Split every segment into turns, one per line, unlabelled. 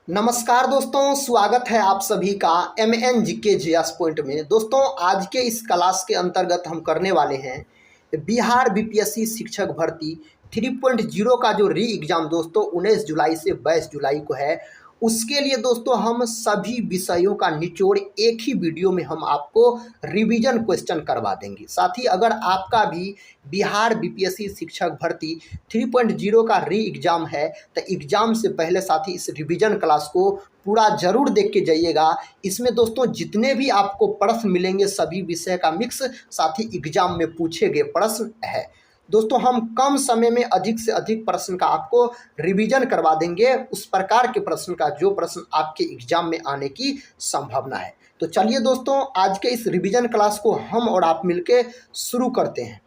नमस्कार दोस्तों, स्वागत है आप सभी का MN GK GS पॉइंट में। दोस्तों, आज के इस क्लास के अंतर्गत हम करने वाले हैं बिहार BPSC शिक्षक भर्ती 3.0 का जो री एग्ज़ाम दोस्तों 19 जुलाई से 22 जुलाई को है। उसके लिए दोस्तों हम सभी विषयों का निचोड़ एक ही वीडियो में हम आपको रिवीजन क्वेश्चन करवा देंगे। साथ ही अगर आपका भी बिहार BPSC शिक्षक भर्ती 3.0 का री एग्ज़ाम है तो एग्ज़ाम से पहले साथ ही इस रिवीजन क्लास को पूरा ज़रूर देख के जाइएगा। इसमें दोस्तों जितने भी आपको प्रश्न मिलेंगे सभी विषय का मिक्स साथ ही एग्ज़ाम में पूछे गए प्रश्न है। दोस्तों हम कम समय में अधिक से अधिक प्रश्न का आपको रिवीजन करवा देंगे, उस प्रकार के प्रश्न का जो प्रश्न आपके एग्ज़ाम में आने की संभावना है। तो चलिए दोस्तों, आज के इस रिवीजन क्लास को हम और आप मिलके शुरू करते हैं।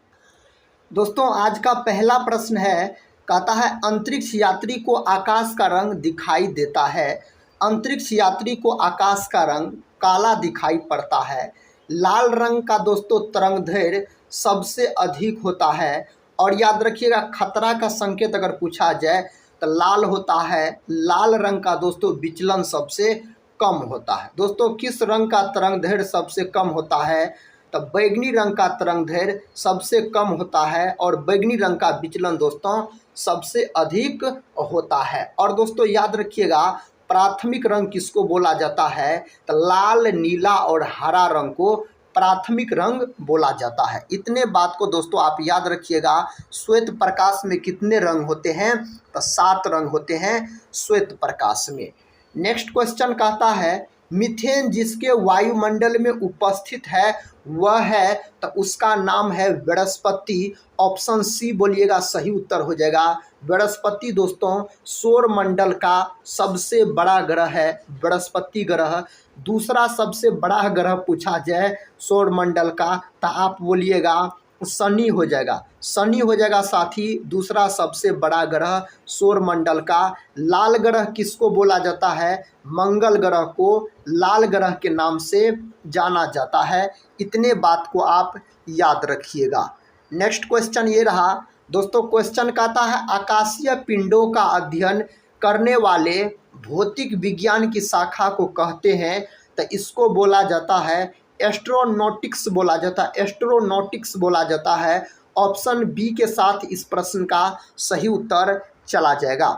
दोस्तों आज का पहला प्रश्न है, कहता है अंतरिक्ष यात्री को आकाश का रंग दिखाई देता है। अंतरिक्ष यात्री को आकाश का रंग काला दिखाई पड़ता है। लाल रंग का दोस्तों तरंगदैर्घ्य सबसे अधिक होता है। और याद रखिएगा, खतरा का संकेत अगर पूछा जाए तो लाल होता है। लाल रंग का दोस्तों विचलन सबसे कम होता है। दोस्तों किस रंग का तरंगदैर्घ्य सबसे कम होता है? तो बैगनी रंग का तरंगदैर्घ्य सबसे कम होता है और बैगनी रंग का विचलन दोस्तों सबसे अधिक होता है। और दोस्तों याद रखिएगा, प्राथमिक रंग किसको बोला जाता है? तो लाल, नीला और हरा रंग को प्राथमिक रंग बोला जाता है। इतने बात को दोस्तों आप याद रखिएगा। श्वेत प्रकाश में कितने रंग होते हैं? तो 7 रंग होते हैं श्वेत प्रकाश में। नेक्स्ट क्वेश्चन कहता है मीथेन जिसके वायुमंडल में उपस्थित है वह है, तो उसका नाम है बृहस्पति। ऑप्शन सी बोलिएगा, सही उत्तर हो जाएगा। बृहस्पति दोस्तों सौरमंडल का सबसे बड़ा ग्रह है बृहस्पति ग्रह। दूसरा सबसे बड़ा ग्रह पूछा जाए सौरमंडल का तो आप बोलिएगा शनि हो जाएगा। शनि हो जाएगा साथी दूसरा सबसे बड़ा ग्रह सौरमंडल का। लाल ग्रह किसको बोला जाता है? मंगल ग्रह को लाल ग्रह के नाम से जाना जाता है। इतने बात को आप याद रखिएगा। नेक्स्ट क्वेश्चन ये रहा दोस्तों। क्वेश्चन कहता है आकाशीय पिंडों का अध्ययन करने वाले भौतिक विज्ञान की शाखा को कहते हैं, तो इसको बोला जाता है एस्ट्रोनॉटिक्स बोला जाता है। एस्ट्रोनॉटिक्स बोला जाता है। ऑप्शन बी के साथ इस प्रश्न का सही उत्तर चला जाएगा।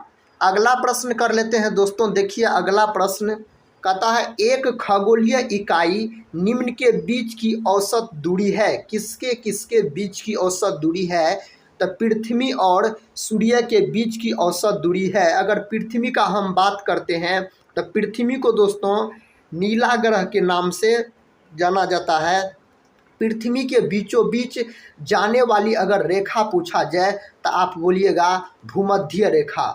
अगला प्रश्न कर लेते हैं दोस्तों। देखिए अगला प्रश्न कहता है एक खगोलीय इकाई निम्न के बीच की औसत दूरी है। किसके किसके बीच की औसत दूरी है? तो पृथ्वी और सूर्य के बीच की औसत दूरी है। अगर पृथ्वी का हम बात करते हैं तो पृथ्वी को दोस्तों नीला ग्रह के नाम से जाना जाता है। पृथ्वी के बीचों बीच जाने वाली अगर रेखा पूछा जाए तो आप बोलिएगा भूमध्य रेखा।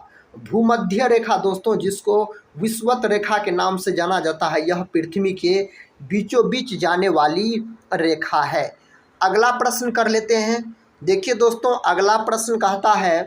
भूमध्य रेखा दोस्तों जिसको विषुवत रेखा के नाम से जाना जाता है, यह पृथ्वी के बीचों बीच जाने वाली रेखा है। अगला प्रश्न कर लेते हैं। देखिए दोस्तों अगला प्रश्न कहता है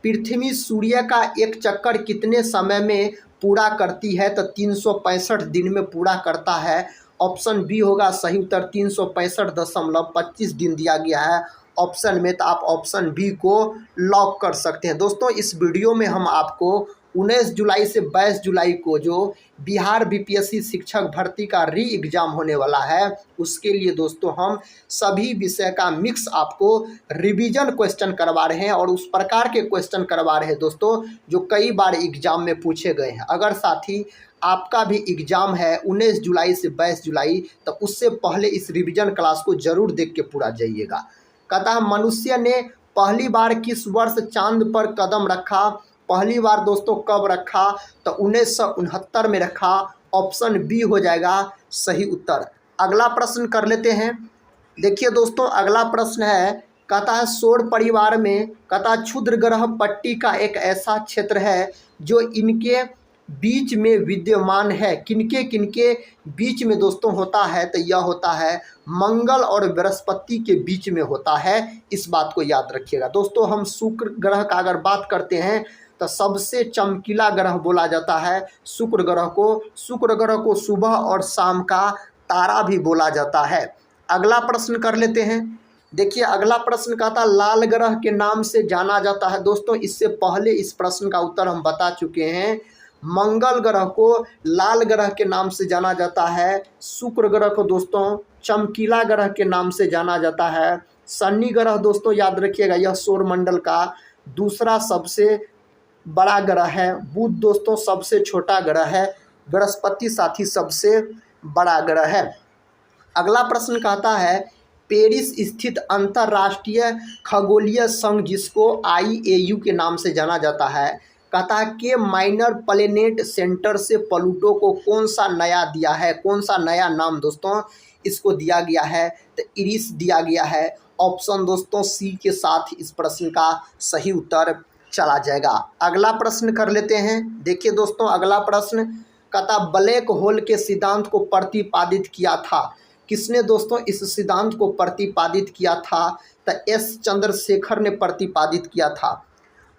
पृथ्वी सूर्य का एक चक्कर कितने समय में पूरा करती है? तो 365 दिन में पूरा करता है। ऑप्शन बी होगा सही उत्तर। 365.25 दिन दिया गया है ऑप्शन में, तो आप ऑप्शन बी को लॉक कर सकते हैं। दोस्तों इस वीडियो में हम आपको 19 जुलाई से 22 जुलाई को जो बिहार BPSC शिक्षक भर्ती का री एग्ज़ाम होने वाला है उसके लिए दोस्तों हम सभी विषय का मिक्स आपको रिवीजन क्वेश्चन करवा रहे हैं और उस प्रकार के क्वेश्चन करवा रहे हैं दोस्तों जो कई बार एग्ज़ाम में पूछे गए हैं। अगर साथी आपका भी एग्ज़ाम है 19 जुलाई से 22 जुलाई तो उससे पहले इस रिवीजन क्लास को ज़रूर देख के पूरा जाइएगा। कहता है मनुष्य ने पहली बार किस वर्ष चांद पर कदम रखा? पहली बार दोस्तों कब रखा? तो 1969 में रखा। ऑप्शन बी हो जाएगा सही उत्तर। अगला प्रश्न कर लेते हैं। देखिए दोस्तों अगला प्रश्न है, कहता है सौर परिवार में कहता क्षुद्र ग्रह पट्टी का एक ऐसा क्षेत्र है जो इनके बीच में विद्यमान है। किनके किनके बीच में दोस्तों होता है? तो यह होता है मंगल और बृहस्पति के बीच में होता है। इस बात को याद रखिएगा। दोस्तों हम शुक्र ग्रह का अगर बात करते हैं तो सबसे चमकीला ग्रह बोला जाता है शुक्र ग्रह को। शुक्र ग्रह को सुबह और शाम का तारा भी बोला जाता है। अगला प्रश्न कर लेते हैं। देखिए अगला प्रश्न कहता लाल ग्रह के नाम से जाना जाता है। दोस्तों इससे पहले इस प्रश्न का उत्तर हम बता चुके हैं। मंगल ग्रह को लाल ग्रह के नाम से जाना जाता है। शुक्र ग्रह को दोस्तों चमकीला ग्रह के नाम से जाना जाता है। शनि ग्रह दोस्तों याद रखिएगा यह सौरमंडल का दूसरा सबसे बड़ा ग्रह है। बुध दोस्तों सबसे छोटा ग्रह है। बृहस्पति साथी सबसे बड़ा ग्रह है। अगला प्रश्न कहता है पेरिस स्थित अंतर्राष्ट्रीय खगोलीय संघ जिसको IAU के नाम से जाना जाता है, कहता है कि माइनर प्लेनेट सेंटर से प्लूटो को कौन सा नया दिया है, कौन सा नया नाम दोस्तों इसको दिया गया है, तो इरिस दिया गया है। ऑप्शन दोस्तों सी के साथ इस प्रश्न का सही उत्तर चला जाएगा। अगला प्रश्न कर लेते हैं। देखिए दोस्तों अगला प्रश्न कहता ब्लैक होल के सिद्धांत को प्रतिपादित किया था, किसने दोस्तों इस सिद्धांत को प्रतिपादित किया था, तो S चंद्रशेखर ने प्रतिपादित किया था।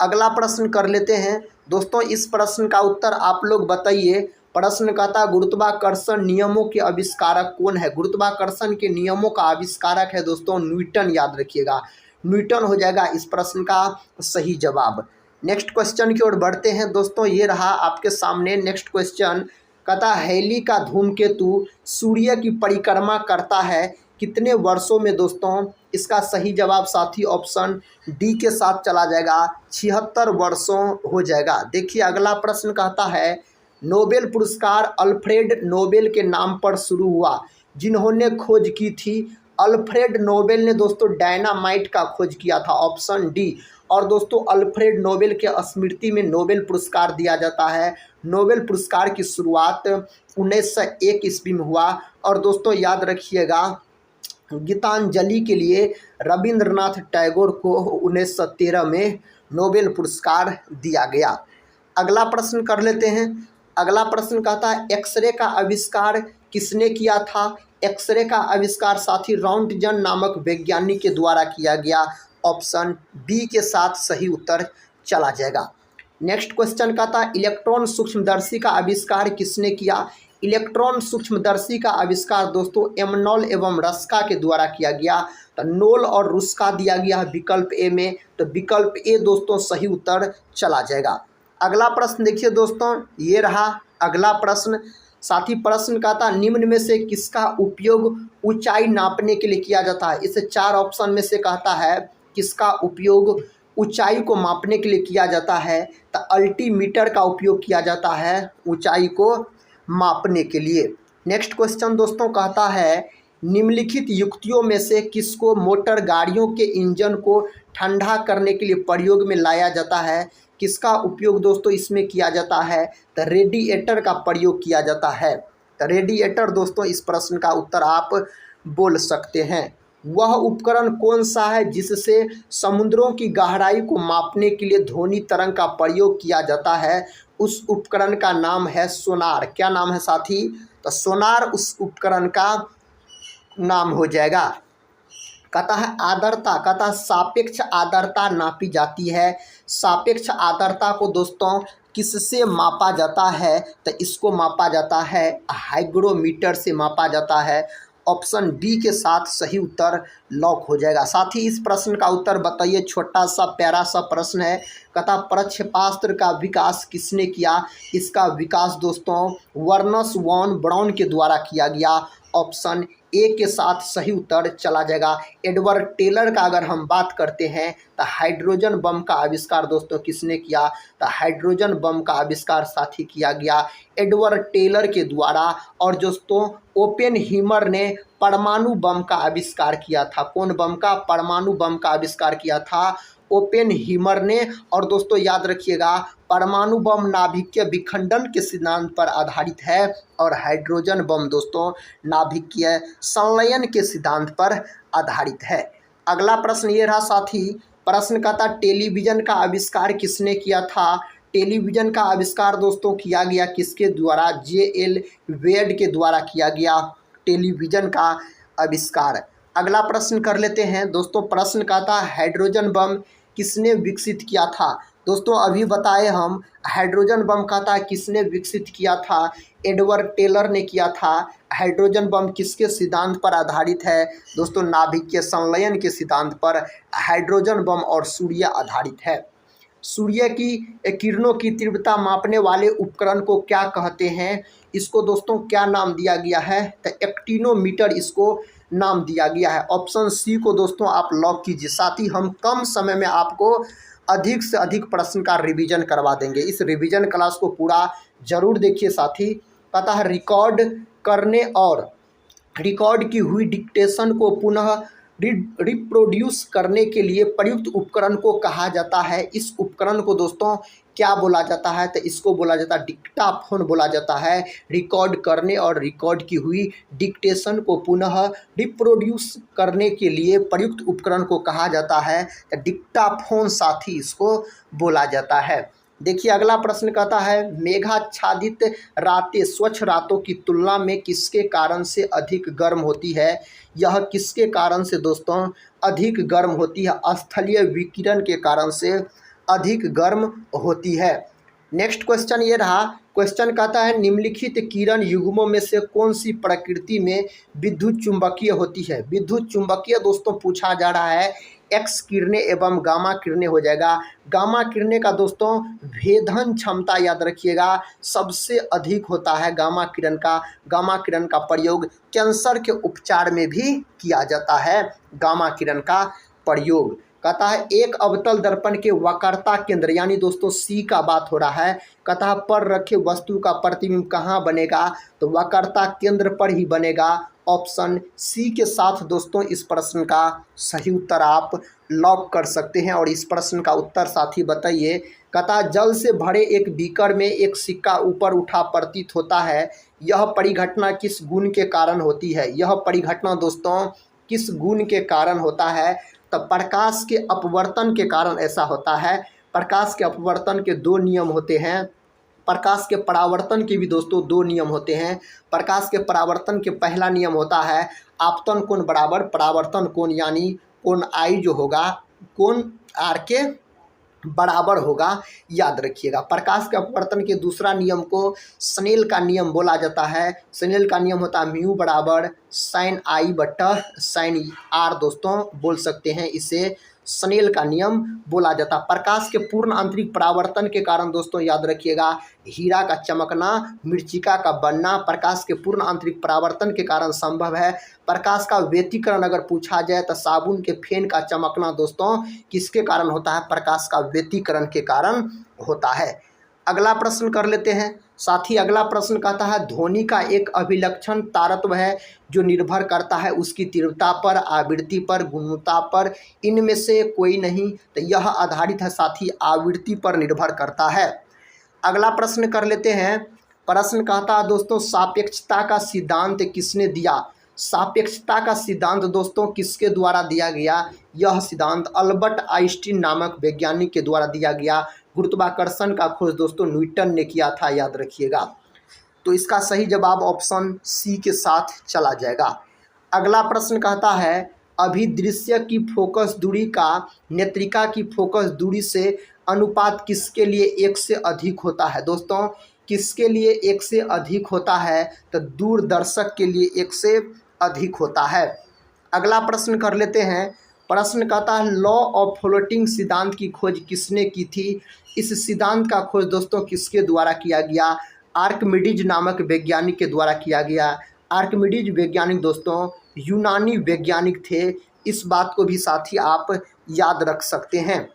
अगला प्रश्न कर लेते हैं दोस्तों। इस प्रश्न का उत्तर आप लोग बताइए। प्रश्न कहता गुरुत्वाकर्षण नियमों के आविष्कारक कौन है। गुरुत्वाकर्षण के नियमों का आविष्कारक है दोस्तों न्यूटन, याद रखिएगा न्यूटन हो जाएगा इस प्रश्न का सही जवाब। नेक्स्ट क्वेश्चन की ओर बढ़ते हैं दोस्तों। ये रहा आपके सामने नेक्स्ट क्वेश्चन। कहता हैली का धूमकेतु सूर्य की परिक्रमा करता है कितने वर्षों में दोस्तों, इसका सही जवाब साथी ऑप्शन डी के साथ चला जाएगा, 76 वर्षों हो जाएगा। देखिए अगला प्रश्न कहता है नोबेल पुरस्कार अल्फ्रेड नोबेल के नाम पर शुरू हुआ, जिन्होंने खोज की थी। अल्फ्रेड नोबेल ने दोस्तों डायनामाइट का खोज किया था, ऑप्शन डी। और दोस्तों अल्फ्रेड नोबेल के स्मृति में नोबेल पुरस्कार दिया जाता है। नोबेल पुरस्कार की शुरुआत 1901 ईस्वी में हुआ। और दोस्तों याद रखिएगा गीतांजलि के लिए रविंद्रनाथ टैगोर को 1913 में नोबेल पुरस्कार दिया गया। अगला प्रश्न कर लेते हैं। अगला प्रश्न कहता है एक्सरे का आविष्कार किसने किया था। एक्सरे का आविष्कार साथी रॉन्टजन नामक वैज्ञानिक के द्वारा किया गया, ऑप्शन बी के साथ सही उत्तर चला जाएगा। नेक्स्ट क्वेश्चन कहता है इलेक्ट्रॉन सूक्ष्मदर्शी का आविष्कार किसने किया। इलेक्ट्रॉन सूक्ष्मदर्शी का आविष्कार दोस्तों एमनोल एवं रस्का के द्वारा किया गया। तो नोल और रुस्का दिया गया है विकल्प ए में, तो विकल्प ए दोस्तों सही उत्तर चला जाएगा। अगला प्रश्न देखिए दोस्तों, ये रहा अगला प्रश्न। साथी प्रश्न कहता निम्न में से किसका उपयोग ऊंचाई नापने के लिए किया जाता है। इसे 4 ऑप्शन में से कहता है किसका उपयोग ऊंचाई को मापने के लिए किया जाता है, तो अल्टीमीटर का उपयोग किया जाता है ऊंचाई को मापने के लिए। नेक्स्ट क्वेश्चन दोस्तों कहता है निम्नलिखित युक्तियों में से किसको मोटर गाड़ियों के इंजन को ठंडा करने के लिए प्रयोग में लाया जाता है। किसका उपयोग दोस्तों इसमें किया जाता है, तो रेडिएटर का प्रयोग किया जाता है। तो रेडिएटर दोस्तों इस प्रश्न का उत्तर आप बोल सकते हैं। वह उपकरण कौन सा है जिससे समुद्रों की गहराई को मापने के लिए ध्वनि तरंग का प्रयोग किया जाता है। उस उपकरण का नाम है सोनार। क्या नाम है साथी, तो सोनार उस उपकरण का नाम हो जाएगा। कहता है आर्द्रता, कहता सापेक्ष आर्द्रता नापी जाती है। सापेक्ष आर्द्रता को दोस्तों किससे मापा जाता है, तो इसको मापा जाता है हाइग्रोमीटर से मापा जाता है। ऑप्शन डी के साथ सही उत्तर लॉक हो जाएगा। साथ ही इस प्रश्न का उत्तर बताइए। छोटा सा प्यारा सा प्रश्न है। कहता प्रक्षेपास्त्र का विकास किसने किया। इसका विकास दोस्तों वर्नस वॉन ब्राउन के द्वारा किया गया। ऑप्शन ए के साथ सही उत्तर चला जाएगा। एडवर्ड टेलर का अगर हम बात करते हैं तो हाइड्रोजन बम का आविष्कार दोस्तों किसने किया, तो हाइड्रोजन बम का आविष्कार साथी किया गया एडवर्ड टेलर के द्वारा। और दोस्तों ओपेनहीमर ने परमाणु बम का आविष्कार किया था। कौन बम का, परमाणु बम का आविष्कार किया था ओपेनहीमर ने। और दोस्तों याद रखिएगा परमाणु बम नाभिकीय विखंडन के सिद्धांत पर आधारित है और हाइड्रोजन बम दोस्तों नाभिकीय संलयन के सिद्धांत पर आधारित है। अगला प्रश्न ये रहा साथी। प्रश्न कहता टेलीविज़न का आविष्कार किसने किया था। टेलीविज़न का आविष्कार दोस्तों किया गया किसके द्वारा, J.L. वेड के द्वारा किया गया टेलीविज़न का आविष्कार। अगला प्रश्न कर लेते हैं दोस्तों। प्रश्न कहता हाइड्रोजन बम किसने विकसित किया था। दोस्तों अभी बताए हम हाइड्रोजन बम कहता है किसने विकसित किया था, एडवर्ड टेलर ने किया था। हाइड्रोजन बम किसके सिद्धांत पर आधारित है दोस्तों, नाभिकीय संलयन के सिद्धांत पर हाइड्रोजन बम और सूर्य आधारित है। सूर्य की किरणों की तीव्रता मापने वाले उपकरण को क्या कहते हैं? इसको दोस्तों क्या नाम दिया गया है? तो एक्टिनोमीटर इसको नाम दिया गया है। ऑप्शन सी को दोस्तों आप लॉक कीजिए। साथ ही हम कम समय में आपको अधिक से अधिक प्रश्न का रिवीजन करवा देंगे। इस रिवीजन क्लास को पूरा जरूर देखिए साथी। पता है रिकॉर्ड करने और रिकॉर्ड की हुई डिक्टेशन को पुनः रिप्रोड्यूस करने के लिए प्रयुक्त उपकरण को कहा जाता है। इस उपकरण को दोस्तों क्या बोला जाता है? तो इसको बोला जाता है डिक्टाफोन बोला जाता है। रिकॉर्ड करने और रिकॉर्ड की हुई डिक्टेशन को पुनः रिप्रोड्यूस करने के लिए प्रयुक्त उपकरण को कहा जाता है तो डिक्टाफोन साथी इसको बोला जाता है। देखिए अगला प्रश्न कहता है मेघाच्छादित रातें स्वच्छ रातों की तुलना में किसके कारण से अधिक गर्म होती है? यह किसके कारण से दोस्तों अधिक गर्म होती है? स्थलीय विकिरण के कारण से अधिक गर्म होती है। नेक्स्ट क्वेश्चन ये रहा। क्वेश्चन कहता है निम्नलिखित किरण युग्मों में से कौन सी प्रकृति में विद्युत चुंबकीय होती है? विद्युत चुंबकीय दोस्तों पूछा जा रहा है एक्स किरणें एवं गामा किरणें हो जाएगा। गामा किरणें का दोस्तों भेदन क्षमता याद रखिएगा सबसे अधिक होता है गामा किरण का। गामा किरण का प्रयोग कैंसर के उपचार में भी किया जाता है। गामा किरण का प्रयोग कहता है एक अवतल दर्पण के वक्रता केंद्र यानी दोस्तों सी का बात हो रहा है। कहता है पर रखे वस्तु का प्रतिबिंब कहाँ बनेगा? तो वक्रता केंद्र पर ही बनेगा। ऑप्शन सी के साथ दोस्तों इस प्रश्न का सही उत्तर आप लॉक कर सकते हैं। और इस प्रश्न का उत्तर साथी बताइए। कहता जल से भरे एक बीकर में एक सिक्का ऊपर उठा प्रतीत होता है। यह परिघटना किस गुण के कारण होती है? यह परिघटना दोस्तों किस गुण के कारण होता है? तो प्रकाश के अपवर्तन के कारण ऐसा होता है। प्रकाश के अपवर्तन के दो नियम होते हैं। प्रकाश के परावर्तन के भी दोस्तों दो नियम होते हैं। प्रकाश के परावर्तन के पहला नियम होता है आपतन कोण बराबर परावर्तन कोण यानी कोण आई जो होगा कोण आर के बराबर होगा, याद रखिएगा। प्रकाश के अपवर्तन के दूसरा नियम को स्नेल का नियम बोला जाता है। स्नेल का नियम होता है म्यू बराबर साइन आई बटा साइन आर दोस्तों बोल सकते हैं, इसे स्नेल का नियम बोला जाता है। प्रकाश के पूर्ण आंतरिक परावर्तन के कारण दोस्तों याद रखिएगा हीरा का चमकना, मृत्तिका का बनना प्रकाश के पूर्ण आंतरिक परावर्तन के कारण संभव है। प्रकाश का व्यतिकरण अगर पूछा जाए तो साबुन के फेन का चमकना दोस्तों किसके कारण होता है? प्रकाश का व्यतिकरण के कारण होता है। अगला प्रश्न कर लेते हैं साथी। अगला प्रश्न कहता है ध्वनि का एक अभिलक्षण तारत्व है जो निर्भर करता है उसकी तीव्रता पर, आवृत्ति पर, गुणवत्ता पर, इनमें से कोई नहीं। तो यह आधारित है साथी आवृत्ति पर निर्भर करता है। अगला प्रश्न कर लेते हैं। प्रश्न कहता है दोस्तों सापेक्षता का सिद्धांत किसने दिया? सापेक्षता का सिद्धांत दोस्तों किसके द्वारा दिया गया? यह सिद्धांत अल्बर्ट आइंस्टीन नामक वैज्ञानिक के द्वारा दिया गया। गुरुत्वाकर्षण का खोज दोस्तों न्यूटन ने किया था, याद रखिएगा। तो इसका सही जवाब ऑप्शन सी के साथ चला जाएगा। अगला प्रश्न कहता है अभिदृश्य की फोकस दूरी का नेत्रिका की फोकस दूरी से अनुपात किसके लिए एक से अधिक होता है? दोस्तों किसके लिए एक से अधिक होता है? तो दूरदर्शक के लिए एक से अधिक होता है। अगला प्रश्न कर लेते हैं। प्रश्न कहता है लॉ ऑफ फ्लोटिंग सिद्धांत की खोज किसने की थी? इस सिद्धांत का खोज दोस्तों किसके द्वारा किया गया? आर्किमिडीज नामक वैज्ञानिक के द्वारा किया गया। आर्किमिडीज वैज्ञानिक दोस्तों यूनानी वैज्ञानिक थे, इस बात को भी साथी आप याद रख सकते हैं।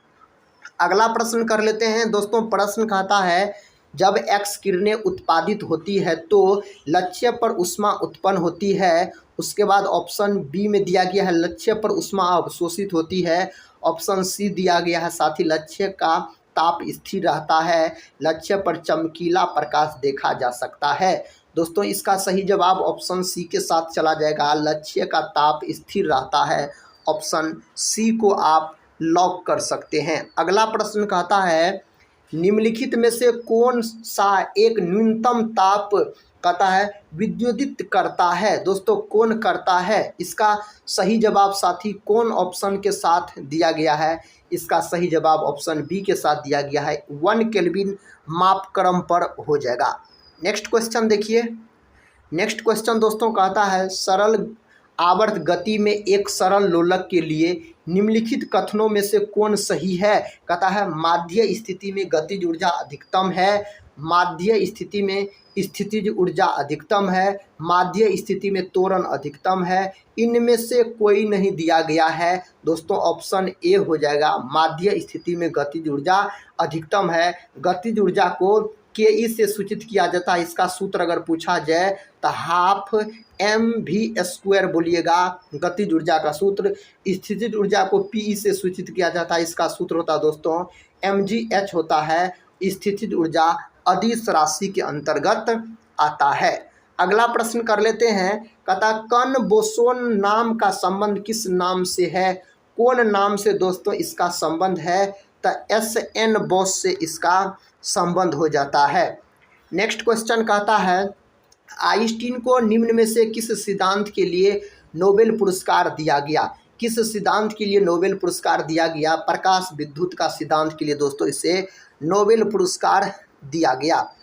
अगला प्रश्न कर लेते हैं दोस्तों। प्रश्न कहता है जब एक्स किरणें उत्पादित होती है तो लक्ष्य पर ऊष्मा उत्पन्न होती है। उसके बाद ऑप्शन बी में दिया गया है लक्ष्य पर ऊष्मा अवशोषित होती है। ऑप्शन सी दिया गया है साथी लक्ष्य का ताप स्थिर रहता है। लक्ष्य पर चमकीला प्रकाश देखा जा सकता है। दोस्तों इसका सही जवाब ऑप्शन सी के साथ चला जाएगा। लक्ष्य का ताप स्थिर रहता है। ऑप्शन सी को आप लॉक कर सकते हैं। अगला प्रश्न कहता है निम्नलिखित में से कौन सा एक न्यूनतम ताप कहता है विद्युदित करता है? दोस्तों कौन करता है? इसका सही जवाब साथी कौन ऑप्शन के साथ दिया गया है? इसका सही जवाब ऑप्शन बी के साथ दिया गया है। 1 केल्विन मापक्रम पर हो जाएगा। नेक्स्ट क्वेश्चन देखिए। नेक्स्ट क्वेश्चन दोस्तों कहता है सरल आवर्त गति में एक सरल लोलक के लिए निम्नलिखित कथनों में से कौन सही है। कहता है माध्य स्थिति में गतिज ऊर्जा अधिकतम है, माध्य स्थिति में स्थितिज ऊर्जा अधिकतम है, माध्य स्थिति में त्वरण अधिकतम है, इनमें से कोई नहीं दिया गया है। दोस्तों ऑप्शन ए हो जाएगा, माध्य स्थिति में गतिज ऊर्जा अधिकतम है। गतिज ऊर्जा को के ई से सूचित किया जाता है। इसका सूत्र अगर पूछा जाए तो हाफ mv² बोलिएगा गतिज ऊर्जा का सूत्र। स्थितिज ऊर्जा को पी से सूचित किया जाता है। इसका सूत्र होता है दोस्तों mgh होता है। स्थितिज ऊर्जा अदिश राशि के अंतर्गत आता है। अगला प्रश्न कर लेते हैं। कहता कण बोसोन नाम का संबंध किस नाम से है। कौन नाम से दोस्तों इसका संबंध है, तो SN बोस से इसका संबंध हो जाता है। नेक्स्ट क्वेश्चन कहता है आइंस्टीन को निम्न में से किस सिद्धांत के लिए नोबेल पुरस्कार दिया गया। किस सिद्धांत के लिए नोबेल पुरस्कार दिया गया। प्रकाश विद्युत का सिद्धांत के लिए दोस्तों इसे नोबेल पुरस्कार दिया गया।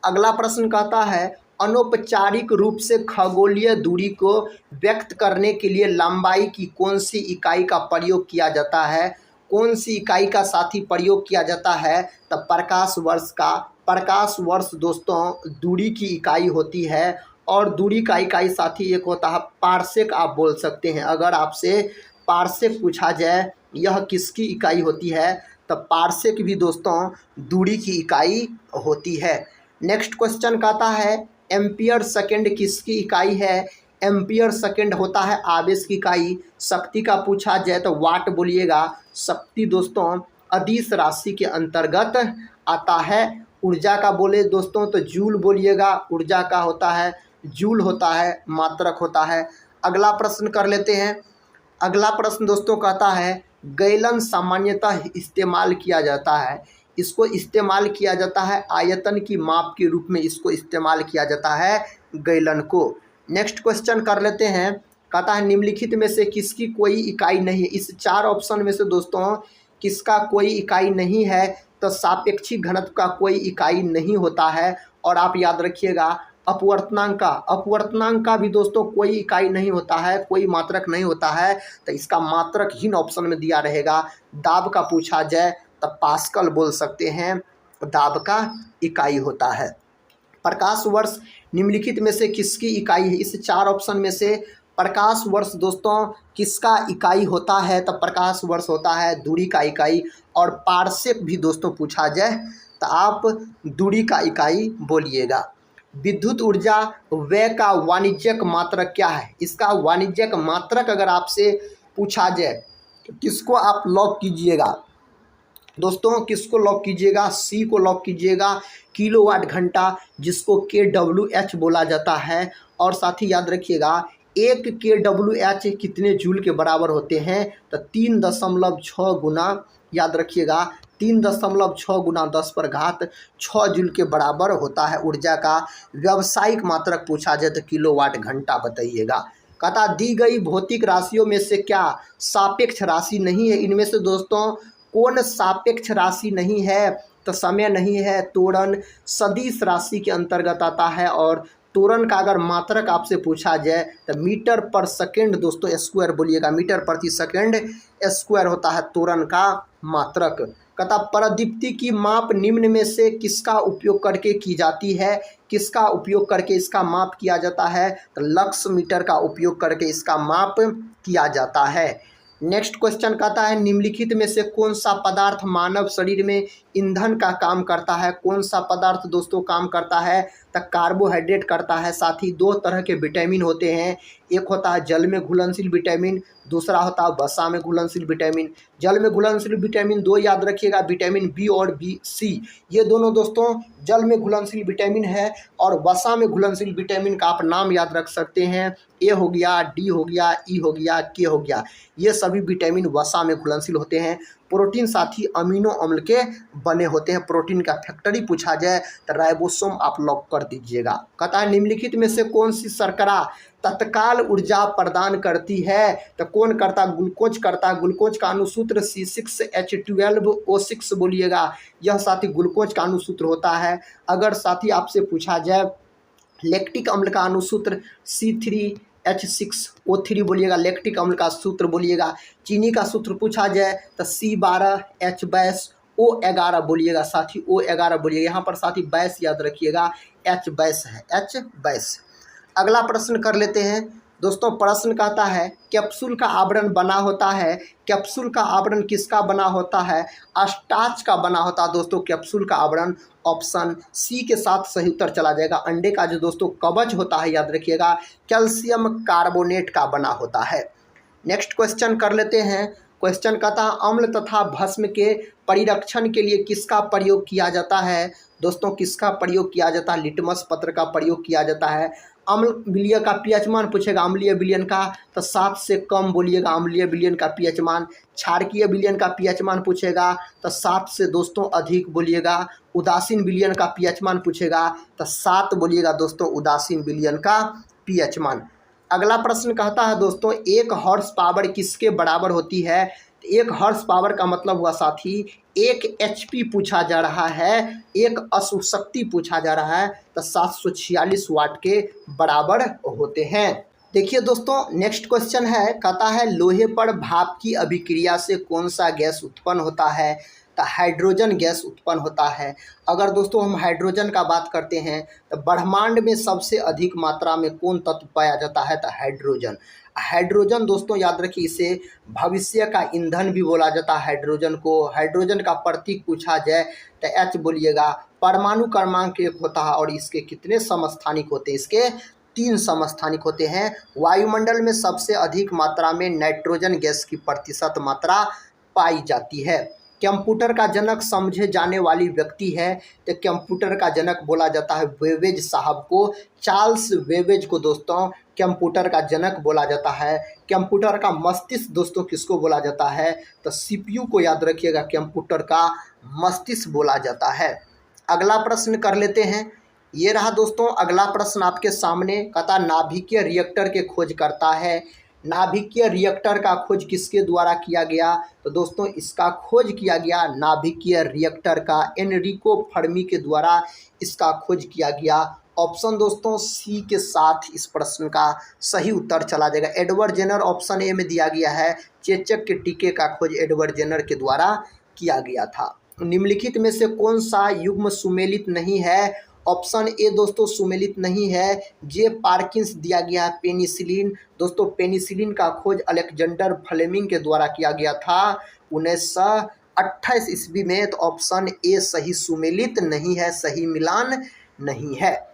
अगला प्रश्न कहता है अनौपचारिक रूप से खगोलीय दूरी को व्यक्त करने के लिए लंबाई की कौन सी इकाई का प्रयोग किया जाता है। कौन सी इकाई का साथी प्रयोग किया जाता है, तो प्रकाश वर्ष का। प्रकाश वर्ष दोस्तों दूरी की इकाई होती है और दूरी का इकाई साथी एक होता है पार्सेक, आप बोल सकते हैं। अगर आपसे पार्सेक पूछा जाए यह किसकी इकाई होती है, तो पार्सेक भी दोस्तों दूरी की इकाई होती है। नेक्स्ट क्वेश्चन कहता है एम्पियर सेकेंड किसकी इकाई है। एम्पियर सेकेंड होता है आवेश की इकाई। शक्ति का पूछा जाए तो वाट बोलिएगा। शक्ति दोस्तों अदिश राशि के अंतर्गत आता है। ऊर्जा का बोले दोस्तों तो जूल बोलिएगा। ऊर्जा का होता है जूल होता है, मात्रक होता है। अगला प्रश्न कर लेते हैं। अगला प्रश्न दोस्तों कहता है गैलन सामान्यतः इस्तेमाल किया जाता है। इसको इस्तेमाल किया जाता है आयतन की माप के रूप में, इसको इस्तेमाल किया जाता है गैलन को। नेक्स्ट क्वेश्चन कर लेते हैं। कहता है निम्नलिखित में से किसकी कोई इकाई नहीं है। इस चार ऑप्शन में से दोस्तों किसका कोई इकाई नहीं है, तो सापेक्षिक घनत्व का कोई इकाई नहीं होता है। और आप याद रखिएगा अपवर्तनांक का भी दोस्तों कोई इकाई नहीं होता है, कोई मात्रक नहीं होता है। तो इसका मात्रक हीन ऑप्शन में दिया रहेगा। दाब का पूछा जाए तो पास्कल बोल सकते हैं, दाब का इकाई होता है। प्रकाश वर्ष निम्नलिखित में से किसकी इकाई है। इस चार ऑप्शन में से प्रकाश वर्ष दोस्तों किसका इकाई होता है, तो प्रकाश वर्ष होता है दूरी का इकाई। और पार्सेक भी दोस्तों पूछा जाए तो आप दूरी का इकाई बोलिएगा। विद्युत ऊर्जा व्यय का वाणिज्यिक मात्रक क्या है। इसका वाणिज्यिक मात्रक अगर आपसे पूछा जाए तो किसको आप लॉक कीजिएगा दोस्तों, किसको लॉक कीजिएगा, सी को लॉक कीजिएगा। किलोवाट घंटा जिसको kWh बोला जाता है। और साथ ही याद रखिएगा 1 kWh कितने जूल के बराबर होते हैं, तो 3.6 गुना, याद रखिएगा 3.6 गुना 10⁻6 जूल के बराबर होता है ऊर्जा का। व्यावसायिक मात्रक पूछा जाए तो किलोवाट घंटा बताइएगा। कहता दी गई भौतिक राशियों में से क्या सापेक्ष राशि नहीं है। इनमें से दोस्तों कौन सापेक्ष राशि नहीं है, तो समय नहीं है। त्वरण सदिश राशि के अंतर्गत आता है। और त्वरण का अगर मात्रक आपसे पूछा जाए तो मीटर पर सेकेंड दोस्तों स्क्वायर बोलिएगा। मीटर प्रति सेकेंड स्क्वायर होता है त्वरण का मात्रक। कहता प्रदीप्ति की माप निम्न में से किसका उपयोग करके की जाती है। किसका उपयोग करके इसका माप किया जाता है, तो लक्स मीटर का उपयोग करके इसका माप किया जाता है। नेक्स्ट क्वेश्चन कहता है निम्नलिखित में से कौन सा पदार्थ मानव शरीर में ईंधन का काम करता है। कौन सा पदार्थ दोस्तों काम करता है, तो कार्बोहाइड्रेट करता है। साथ ही दो तरह के विटामिन होते हैं, एक होता है जल में घुलनशील विटामिन, दूसरा होता है वसा में घुलनशील विटामिन। जल में घुलनशील विटामिन दो याद रखिएगा, विटामिन बी और बी सी, ये दोनों दोस्तों जल में घुलनशील विटामिन है। और वसा में घुलनशील विटामिन का आप नाम याद रख सकते हैं, ए हो गया, डी हो गया, ई हो गया, के हो गया, ये सभी विटामिन वसा में घुलनशील होते हैं। प्रोटीन साथी अमीनो अम्ल के बने होते हैं। प्रोटीन का फैक्टरी पूछा जाए तो राइबोसोम आप लॉक कर दीजिएगा। कहता है निम्नलिखित में से कौन सी शर्करा तत्काल ऊर्जा प्रदान करती है, तो कौन करता, ग्लूकोज करता। ग्लूकोज का अनुसूत्र C6H12O6 बोलिएगा। यह साथी ग्लूकोज का अनुसूत्र होता है। अगर साथी आपसे पूछा जाए लैक्टिक अम्ल का अनुसूत्र H6O3 बोलिएगा। लैक्टिक अम्ल का सूत्र बोलिएगा। चीनी का सूत्र पूछा जाए तो C12H22O11 बोलिएगा साथी, O11 बोलिएगा। यहाँ पर साथी 22 याद रखिएगा, H22 है, H22। अगला प्रश्न कर लेते हैं दोस्तों। प्रश्न कहता है कैप्सूल का आवरण बना होता है, कैप्सूल का आवरण किसका बना होता है? स्टार्च का बना होता है दोस्तों कैप्सूल का आवरण। ऑप्शन सी के साथ सही उत्तर चला जाएगा। अंडे का जो दोस्तों कवच होता है याद रखिएगा, कैल्शियम कार्बोनेट का बना होता है। नेक्स्ट क्वेश्चन कर लेते हैं। क्वेश्चन कहता है अम्ल तथा भस्म के परिरक्षण के लिए किसका प्रयोग किया जाता है? दोस्तों किसका प्रयोग किया जाता है? लिटमस पत्र का प्रयोग किया जाता है। अम्ल विलयन का पीएच मान पूछेगा, अम्लीय विलयन का तो 7 से कम बोलिएगा अम्लीय विलयन का पीएच मान। क्षारकीय विलयन का पीएच मान पूछेगा तो 7 से दोस्तों अधिक बोलिएगा। उदासीन विलयन का पीएच मान पूछेगा तो 7 बोलिएगा दोस्तों उदासीन विलयन का पीएच मान। अगला प्रश्न कहता है दोस्तों 1 हॉर्स पावर किसके बराबर होती है? 1 हॉर्स पावर का मतलब हुआ साथी 1 HP पूछा जा रहा है, 1 अश्वशक्ति पूछा जा रहा है तो 746 वाट के बराबर होते हैं। देखिए दोस्तों नेक्स्ट क्वेश्चन है, कहता है लोहे पर भाप की अभिक्रिया से कौन सा गैस उत्पन्न होता है? तो हाइड्रोजन गैस उत्पन्न होता है। अगर दोस्तों हम हाइड्रोजन का बात करते हैं तो ब्रह्मांड में सबसे अधिक मात्रा में कौन तत्व पाया जाता है? तो हाइड्रोजन। हाइड्रोजन दोस्तों याद रखिए इसे भविष्य का ईंधन भी बोला जाता है हाइड्रोजन को। हाइड्रोजन का प्रतीक पूछा जाए तो H बोलिएगा। परमाणु क्रमांक 1 होता है और इसके कितने समस्थानिक होते हैं? इसके 3 समस्थानिक होते हैं। वायुमंडल में सबसे अधिक मात्रा में नाइट्रोजन गैस की प्रतिशत मात्रा पाई जाती है। कंप्यूटर का जनक समझे जाने वाली व्यक्ति है तो कंप्यूटर का जनक बोला जाता है वेबेज साहब को। चार्ल्स वेबेज को दोस्तों कंप्यूटर का जनक बोला जाता है। कंप्यूटर का मस्तिष्क दोस्तों किसको बोला जाता है? तो CPU को याद रखिएगा कंप्यूटर का मस्तिष्क बोला जाता है। अगला प्रश्न कर लेते हैं। ये रहा दोस्तों अगला प्रश्न आपके सामने, कहता नाभिकीय रिएक्टर के खोज करता है। नाभिकीय रिएक्टर का खोज किसके द्वारा किया गया? तो दोस्तों इसका खोज किया गया नाभिकीय रिएक्टर का एनरिको फर्मी के द्वारा इसका खोज किया गया। ऑप्शन दोस्तों सी के साथ इस प्रश्न का सही उत्तर चला जाएगा। एडवर्ड जेनर ऑप्शन ए में दिया गया है। चेचक के टीके का खोज एडवर्ड जेनर के द्वारा किया गया था। निम्नलिखित में से कौन सा युग्म सुमेलित नहीं है? ऑप्शन ए दोस्तों सुमेलित नहीं है। जे पार्किंस दिया गया है। पेनिसिलिन दोस्तों पेनिसिलिन का खोज अलेक्जेंडर फ्लेमिंग के द्वारा किया गया था 1928 ईस्वी में। तो ऑप्शन ए सही सुमेलित नहीं है, सही मिलान नहीं है।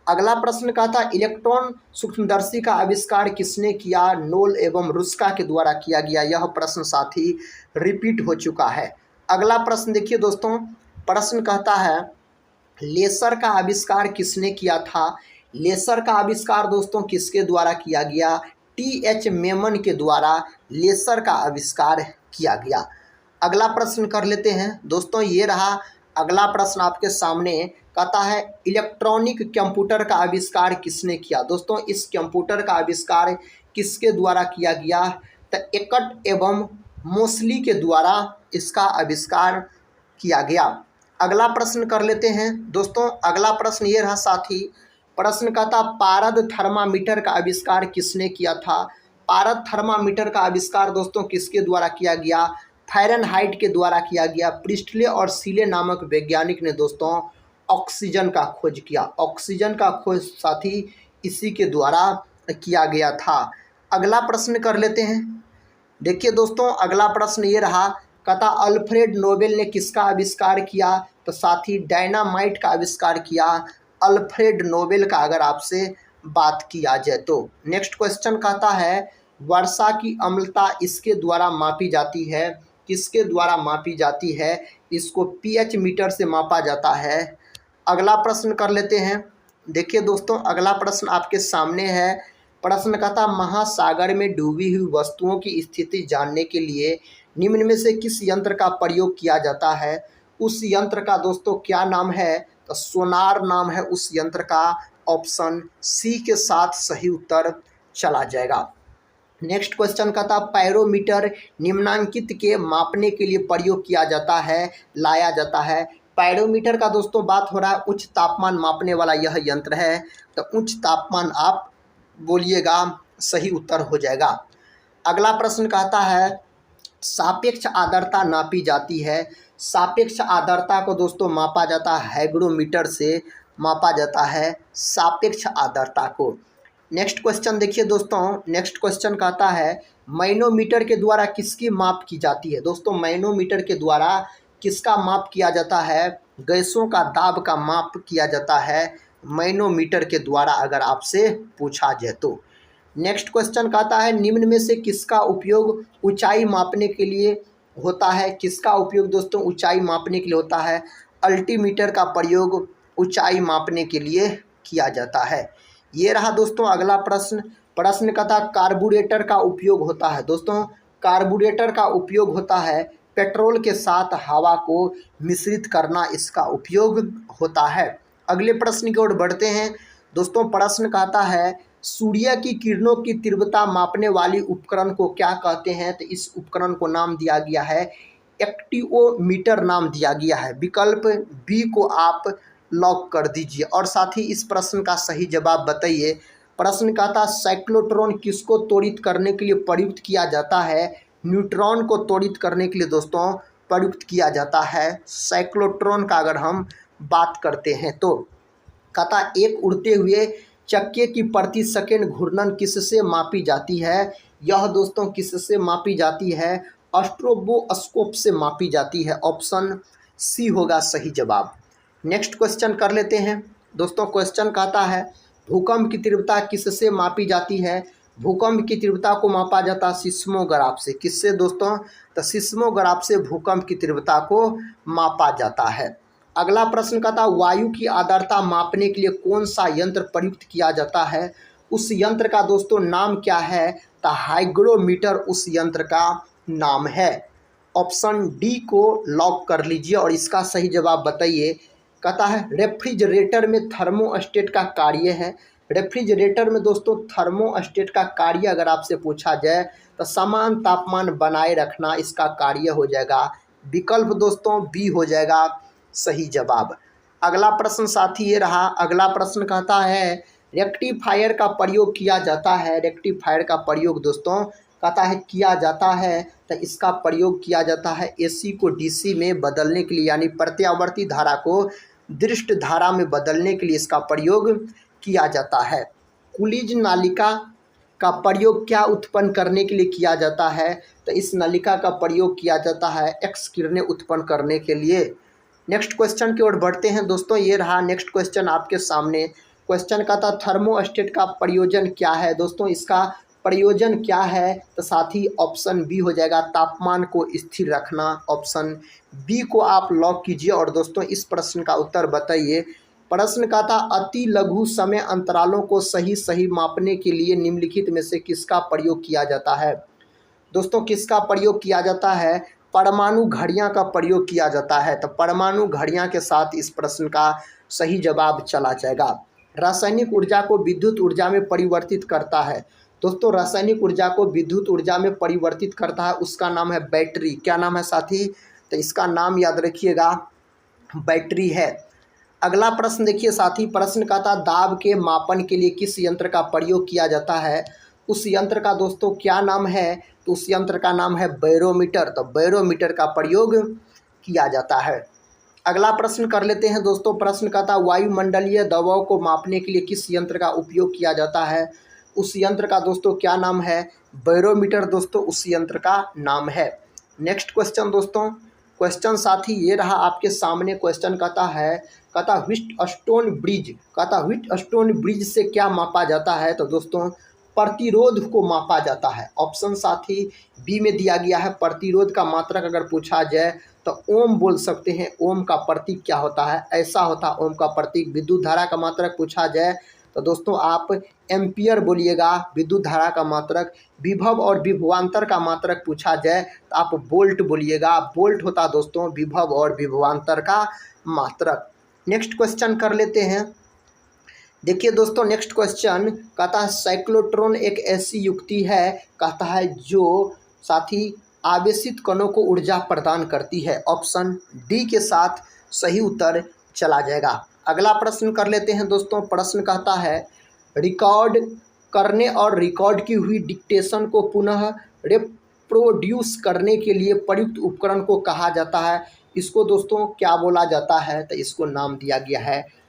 अगला प्रश्न कहता इलेक्ट्रॉन सूक्ष्मदर्शी का आविष्कार किसने किया? नोल एवं रुस्का के द्वारा किया गया। यह प्रश्न साथी रिपीट हो चुका है। अगला प्रश्न देखिए दोस्तों, प्रश्न कहता है लेसर का आविष्कार किसने किया था? लेसर का आविष्कार दोस्तों किसके द्वारा किया गया? TH मेमन के द्वारा लेसर का आविष्कार किया गया। अगला प्रश्न कर लेते हैं दोस्तों। ये रहा अगला प्रश्न आपके सामने, कहता है इलेक्ट्रॉनिक कंप्यूटर का आविष्कार किसने किया? दोस्तों इस कंप्यूटर का आविष्कार किसके द्वारा किया गया? तो एकट एवं मोस्ली के द्वारा इसका आविष्कार किया गया। अगला प्रश्न कर लेते हैं दोस्तों। अगला प्रश्न ये रहा साथी, प्रश्न कहता पारद थर्मामीटर का आविष्कार किसने किया था? पारद थर्मामीटर का आविष्कार दोस्तों किसके द्वारा किया गया? फ़ारेनहाइट के द्वारा किया गया। प्रिस्टले और सीले नामक वैज्ञानिक ने दोस्तों ऑक्सीजन का खोज किया। ऑक्सीजन का खोज साथी इसी के द्वारा किया गया था। अगला प्रश्न कर लेते हैं। देखिए दोस्तों अगला प्रश्न ये रहा, कहता अल्फ्रेड नोबेल ने किसका आविष्कार किया? तो साथी डायनामाइट का आविष्कार किया अल्फ्रेड नोबेल का, अगर आपसे बात किया जाए तो। नेक्स्ट क्वेश्चन कहता है वर्षा की अम्लता इसके द्वारा मापी जाती है। किसके द्वारा मापी जाती है? इसको pH मीटर से मापा जाता है। अगला प्रश्न कर लेते हैं। देखिए दोस्तों अगला प्रश्न आपके सामने है। प्रश्न कहता महासागर में डूबी हुई वस्तुओं की स्थिति जानने के लिए निम्न में से किस यंत्र का प्रयोग किया जाता है? उस यंत्र का दोस्तों क्या नाम है? तो सोनार नाम है उस यंत्र का। ऑप्शन सी के साथ सही उत्तर चला जाएगा। नेक्स्ट क्वेश्चन कहता पैरोमीटर निम्नांकित के मापने के लिए प्रयोग किया जाता है, लाया जाता है। पैरोमीटर का दोस्तों बात हो रहा है उच्च तापमान मापने वाला यह यंत्र है। तो उच्च तापमान आप बोलिएगा सही उत्तर हो जाएगा। अगला प्रश्न कहता है सापेक्ष आर्द्रता नापी जाती है। सापेक्ष आर्द्रता को दोस्तों मापा जाता है हाइग्रोमीटर से मापा जाता है सापेक्ष आर्द्रता को। नेक्स्ट क्वेश्चन देखिए दोस्तों, नेक्स्ट क्वेश्चन कहता है मैनोमीटर के द्वारा किसकी माप की जाती है। दोस्तों मैनोमीटर के द्वारा किसका माप किया जाता है? गैसों का दाब का माप किया जाता है मैनोमीटर के द्वारा, अगर आपसे पूछा जाए तो। नेक्स्ट क्वेश्चन कहता है निम्न में से किसका उपयोग ऊंचाई मापने के लिए होता है? किसका उपयोग दोस्तों ऊंचाई मापने के लिए होता है? अल्टीमीटर का प्रयोग ऊंचाई मापने के लिए किया जाता है। ये रहा दोस्तों अगला प्रश्न। प्रश्न कहता कार्बोरेटर का उपयोग होता है। दोस्तों कार्बोरेटर का उपयोग होता है पेट्रोल के साथ हवा को मिश्रित करना, इसका उपयोग होता है। अगले प्रश्न की ओर बढ़ते हैं दोस्तों। प्रश्न कहता है सूर्य की किरणों की तीव्रता मापने वाली उपकरण को क्या कहते हैं? तो इस उपकरण को नाम दिया गया है एक्टिवोमीटर नाम दिया गया है। विकल्प बी को आप लॉक कर दीजिए और साथ ही इस प्रश्न का सही जवाब बताइए। प्रश्न कहता साइक्लोट्रॉन किसको त्वरित करने के लिए प्रयुक्त किया जाता है? न्यूट्रॉन को त्वरित करने के लिए दोस्तों प्रयुक्त किया जाता है साइक्लोट्रॉन का। अगर हम बात करते हैं तो कहता एक उड़ते हुए चक्के की प्रति सेकंड घूर्णन किससे मापी जाती है? यह दोस्तों किससे मापी जाती है? स्ट्रोबोस्कोप से मापी जाती है। ऑप्शन सी होगा सही जवाब। नेक्स्ट क्वेश्चन कर लेते हैं दोस्तों। क्वेश्चन कहता है भूकंप की तीव्रता किससे मापी जाती है? भूकंप की तीव्रता को मापा जाता है सिस्मोग्राफ से। किससे दोस्तों? तो सिस्मोग्राफ से भूकंप की तीव्रता को मापा जाता है। अगला प्रश्न कहता वायु की आर्द्रता मापने के लिए कौन सा यंत्र प्रयुक्त किया जाता है? उस यंत्र का दोस्तों नाम क्या है? तो हाइग्रोमीटर उस यंत्र का नाम है। ऑप्शन डी को लॉक कर लीजिए और इसका सही जवाब बताइए। कहता है रेफ्रिजरेटर में थर्मोस्टेट का कार्य है। रेफ्रिजरेटर में दोस्तों थर्मोस्टेट का कार्य अगर आपसे पूछा जाए तो समान तापमान बनाए रखना इसका कार्य हो जाएगा। विकल्प दोस्तों बी हो जाएगा सही जवाब। अगला प्रश्न साथी ये रहा। अगला प्रश्न कहता है रेक्टिफायर का प्रयोग किया जाता है। रेक्टिफायर का प्रयोग दोस्तों कहता है किया जाता है तो इसका प्रयोग किया जाता है एसी को डीसी में बदलने के लिए, यानी प्रत्यावर्ती धारा को दृष्ट धारा में बदलने के लिए इसका प्रयोग किया जाता है। कुलिज नालिका का प्रयोग क्या उत्पन्न करने के लिए किया जाता है? तो इस नलिका का प्रयोग किया जाता है एक्स किरणें उत्पन्न करने के लिए। नेक्स्ट क्वेश्चन की ओर बढ़ते हैं दोस्तों। ये रहा नेक्स्ट क्वेश्चन आपके सामने। क्वेश्चन का था थर्मोस्टेट का प्रयोजन क्या है? दोस्तों इसका प्रयोजन क्या है? तो साथ ही ऑप्शन बी हो जाएगा तापमान को स्थिर रखना। ऑप्शन बी को आप लॉक कीजिए और दोस्तों इस प्रश्न का उत्तर बताइए। प्रश्न का था अति लघु समय अंतरालों को सही मापने के लिए निम्नलिखित में से किसका प्रयोग किया जाता है? दोस्तों किसका प्रयोग किया जाता है? परमाणु घड़ियां का प्रयोग किया जाता है। तो परमाणु घड़ियां के साथ इस प्रश्न का सही जवाब चला जाएगा। रासायनिक ऊर्जा को विद्युत ऊर्जा में परिवर्तित करता है। दोस्तों रासायनिक ऊर्जा को विद्युत ऊर्जा में परिवर्तित करता है, उसका नाम है बैटरी। क्या नाम है साथी? तो इसका नाम याद रखिएगा बैटरी है। अगला प्रश्न देखिए साथी। प्रश्न का था दाब के मापन के लिए किस यंत्र का प्रयोग किया जाता है? उस यंत्र का दोस्तों क्या नाम है? तो उस यंत्र का नाम है बैरोमीटर। तो बैरोमीटर का प्रयोग किया जाता है। अगला प्रश्न कर लेते हैं दोस्तों। प्रश्न का था वायुमंडलीय दबाव को मापने के लिए किस यंत्र का उपयोग किया जाता है? उस यंत्र का दोस्तों क्या नाम है? बैरोमीटर दोस्तों उस यंत्र का नाम है। नेक्स्ट क्वेश्चन दोस्तों। क्वेश्चन साथी ये रहा आपके सामने। क्वेश्चन कहता व्हीटस्टोन ब्रिज। कहता व्हीटस्टोन ब्रिज से क्या मापा जाता है? तो दोस्तों प्रतिरोध को मापा जाता है। ऑप्शन साथी बी में दिया गया है। प्रतिरोध का मात्रक अगर पूछा जाए तो ओम बोल सकते हैं। ओम का प्रतीक क्या होता है? ऐसा होता है ओम का प्रतीक। विद्युत धारा का मात्रक पूछा जाए तो दोस्तों आप एम्पियर बोलिएगा। विद्युत धारा का मात्रक। विभव और विभवांतर का मात्रक पूछा जाए तो आप वोल्ट बोलिएगा। वोल्ट होता दोस्तों विभव और विभवांतर का मात्रक। नेक्स्ट क्वेश्चन कर लेते हैं। देखिए दोस्तों नेक्स्ट क्वेश्चन कहता है साइक्लोट्रॉन एक ऐसी युक्ति है कहता है जो साथी आवेशित कणों को ऊर्जा प्रदान करती है। ऑप्शन डी के साथ सही उत्तर चला जाएगा। अगला प्रश्न कर लेते हैं दोस्तों। प्रश्न कहता है रिकॉर्ड करने और रिकॉर्ड की हुई डिक्टेशन को पुनः रिप्रोड्यूस करने के लिए प्रयुक्त उपकरण को कहा जाता है। इसको दोस्तों क्या बोला जाता है? तो इसको नाम दिया गया है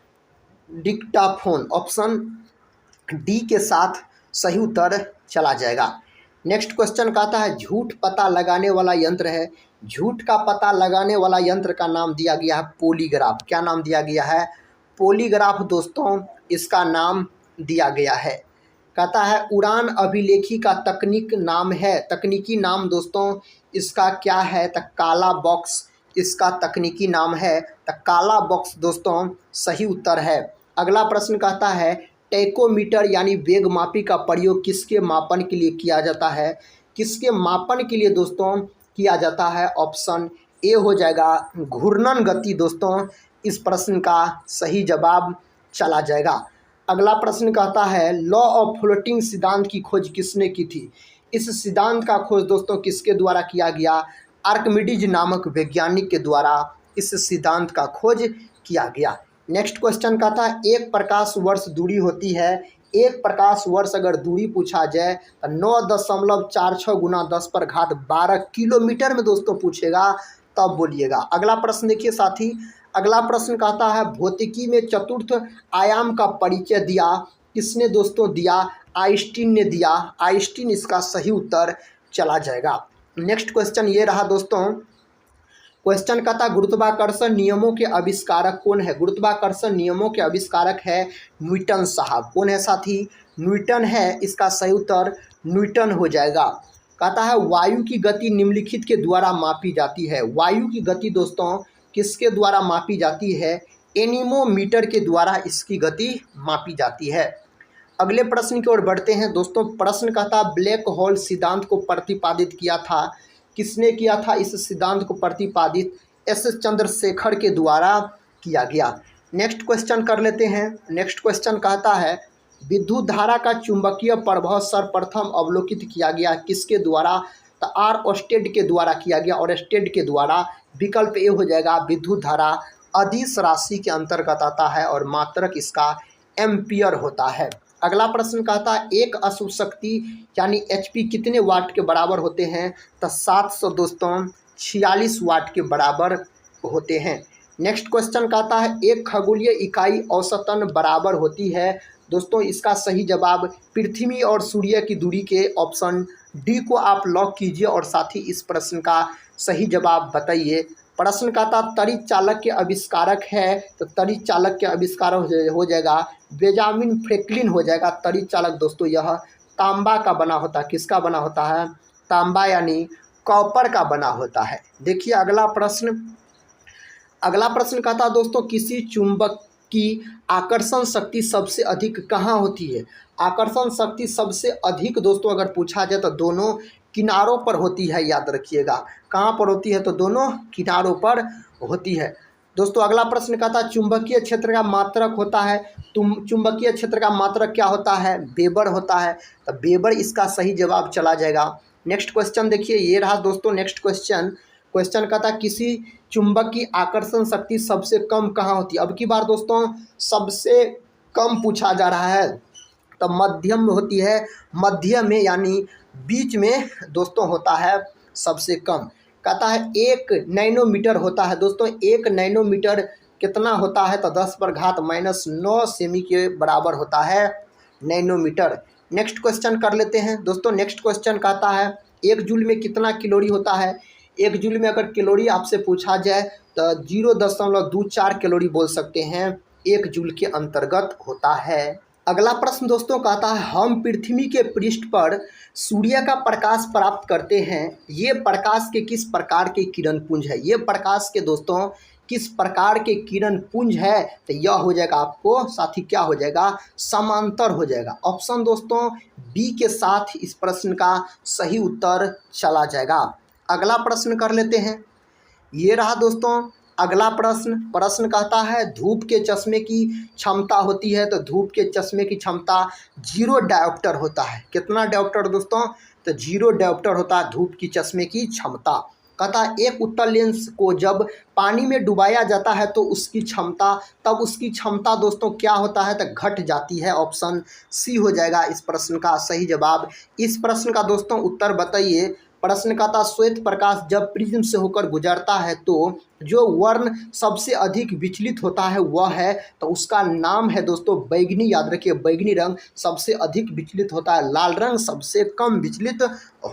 डिक्टाफोन। ऑप्शन डी के साथ सही उत्तर चला जाएगा। नेक्स्ट क्वेश्चन कहता है झूठ पता लगाने वाला यंत्र है। झूठ का पता लगाने वाला यंत्र का नाम दिया गया है पॉलीग्राफ। क्या नाम दिया गया है? पॉलीग्राफ दोस्तों इसका नाम दिया गया है। कहता है उड़ान अभिलेखी का तकनीकी नाम दोस्तों इसका क्या है? तो काला बॉक्स इसका तकनीकी नाम है। तो काला बॉक्स दोस्तों सही उत्तर है। अगला प्रश्न कहता है टैकोमीटर यानी वेग मापी का प्रयोग किसके मापन के लिए किया जाता है? किसके मापन के लिए दोस्तों किया जाता है? ऑप्शन ए हो जाएगा घूर्णन गति दोस्तों इस प्रश्न का सही जवाब चला जाएगा। अगला प्रश्न कहता है लॉ ऑफ फ्लोटिंग सिद्धांत की खोज किसने की थी? इस सिद्धांत का खोज दोस्तों किसके द्वारा किया गया? आर्किमिडीज नामक वैज्ञानिक के द्वारा इस सिद्धांत का खोज किया गया। नेक्स्ट क्वेश्चन कहता है एक प्रकाश वर्ष दूरी होती है। एक प्रकाश वर्ष अगर दूरी पूछा जाए तो 9.46 गुना 10⁻12 किलोमीटर में दोस्तों पूछेगा तब बोलिएगा। अगला प्रश्न देखिए साथी, अगला प्रश्न कहता है भौतिकी में चतुर्थ आयाम का परिचय दिया किसने दोस्तों दिया? आइंस्टीन ने दिया। आइंस्टीन इसका सही उत्तर चला जाएगा। नेक्स्ट क्वेश्चन ये रहा दोस्तों, क्वेश्चन कहता गुरुत्वाकर्षण नियमों के आविष्कारक कौन है? गुरुत्वाकर्षण नियमों के आविष्कारक है न्यूटन साहब। कौन है साथी? न्यूटन है। इसका सही उत्तर न्यूटन हो जाएगा। कहता है वायु की गति निम्नलिखित के द्वारा मापी जाती है। वायु की गति दोस्तों किसके द्वारा मापी जाती है? एनीमोमीटर के द्वारा इसकी गति मापी जाती है। अगले प्रश्न की ओर बढ़ते हैं दोस्तों। प्रश्न कहता ब्लैक होल सिद्धांत को प्रतिपादित किया था। किसने किया था इस सिद्धांत को प्रतिपादित? एस चंद्रशेखर के द्वारा किया गया। नेक्स्ट क्वेश्चन कर लेते हैं। नेक्स्ट क्वेश्चन कहता है विद्युत धारा का चुंबकीय प्रभाव सर्वप्रथम अवलोकित किया गया किसके द्वारा? तो आर ओस्टेड के द्वारा किया गया। और ओस्टेड के द्वारा विकल्प ए हो जाएगा। विद्युत धारा अदिश राशि के अंतर्गत आता है और मात्रक इसका एम्पियर होता है। अगला प्रश्न कहता है एक अशुभ शक्ति यानी एचपी कितने वाट के बराबर होते हैं? तो 700 दोस्तों 46 वाट के बराबर होते हैं। नेक्स्ट क्वेश्चन कहता है एक खगोलीय इकाई औसतन बराबर होती है दोस्तों इसका सही जवाब पृथ्वी और सूर्य की दूरी के ऑप्शन डी को आप लॉक कीजिए और साथ ही इस प्रश्न का सही जवाब बताइए। प्रश्न कहता त्वरित चालक के आविष्कारक है तो त्वरित चालक के आविष्कारक हो जाएगा बेंजामिन फ्रैंकलिन हो जाएगा। त्वरित चालक दोस्तों यह तांबा का बना होता है। किसका बना होता है? तांबा यानी कॉपर का बना होता है। देखिए अगला प्रश्न कहता दोस्तों किसी चुंबक की आकर्षण शक्ति सबसे अधिक कहाँ होती है? आकर्षण शक्ति सबसे अधिक दोस्तों अगर पूछा जाए तो दोनों किनारों पर होती है। याद रखिएगा कहाँ पर होती है? तो दोनों किनारों पर होती है। दोस्तों अगला प्रश्न कहता है चुंबकीय क्षेत्र का मात्रक होता है। चुंबकीय क्षेत्र का मात्रक क्या होता है? वेबर होता है। तो वेबर इसका सही जवाब चला जाएगा। नेक्स्ट क्वेश्चन देखिए ये रहा दोस्तों। नेक्स्ट क्वेश्चन कहता है किसी चुंबक की आकर्षण शक्ति सबसे कम कहाँ होती है? अब की बार दोस्तों सबसे कम पूछा जा रहा है तो मध्यम में होती है। मध्य में यानी बीच में दोस्तों होता है सबसे कम। कहता है 1 नैनोमीटर होता है दोस्तों। 1 नैनोमीटर कितना होता है? तो 10⁻⁻9 सेमी के बराबर होता है नैनोमीटर। नेक्स्ट क्वेश्चन कर लेते हैं दोस्तों। नेक्स्ट क्वेश्चन कहता है 1 जूल में कितना कैलोरी होता है? 1 जूल में अगर कैलोरी आपसे पूछा जाए तो 0.24 कैलोरी बोल सकते हैं 1 जूल के अंतर्गत होता है। अगला प्रश्न दोस्तों कहता है हम पृथ्वी के पृष्ठ पर सूर्य का प्रकाश प्राप्त करते हैं। ये प्रकाश के किस प्रकार के किरण पुंज है? ये प्रकाश के दोस्तों किस प्रकार के किरण पुंज है? तो यह हो जाएगा आपको साथ ही क्या हो जाएगा? समांतर हो जाएगा। ऑप्शन दोस्तों बी के साथ इस प्रश्न का सही उत्तर चला जाएगा। अगला प्रश्न कर लेते हैं। ये रहा दोस्तों अगला प्रश्न कहता है धूप के चश्मे की क्षमता होती है। तो धूप के चश्मे की क्षमता 0 डायोप्टर होता है। कितना डायोप्टर दोस्तों? तो 0 डायोप्टर होता है धूप की चश्मे की क्षमता। कहता है एक उत्तल लेंस को जब पानी में डुबाया जाता है तो उसकी क्षमता दोस्तों क्या होता है, तो घट जाती है। ऑप्शन सी हो जाएगा इस प्रश्न का सही जवाब। इस प्रश्न का दोस्तों उत्तर बताइए। प्रश्न का था श्वेत प्रकाश जब प्रिज्म से होकर गुजरता है तो जो वर्ण सबसे अधिक विचलित होता है वह है, तो उसका नाम है दोस्तों बैगनी। याद रखिए, बैगनी रंग सबसे अधिक विचलित होता है, लाल रंग सबसे कम विचलित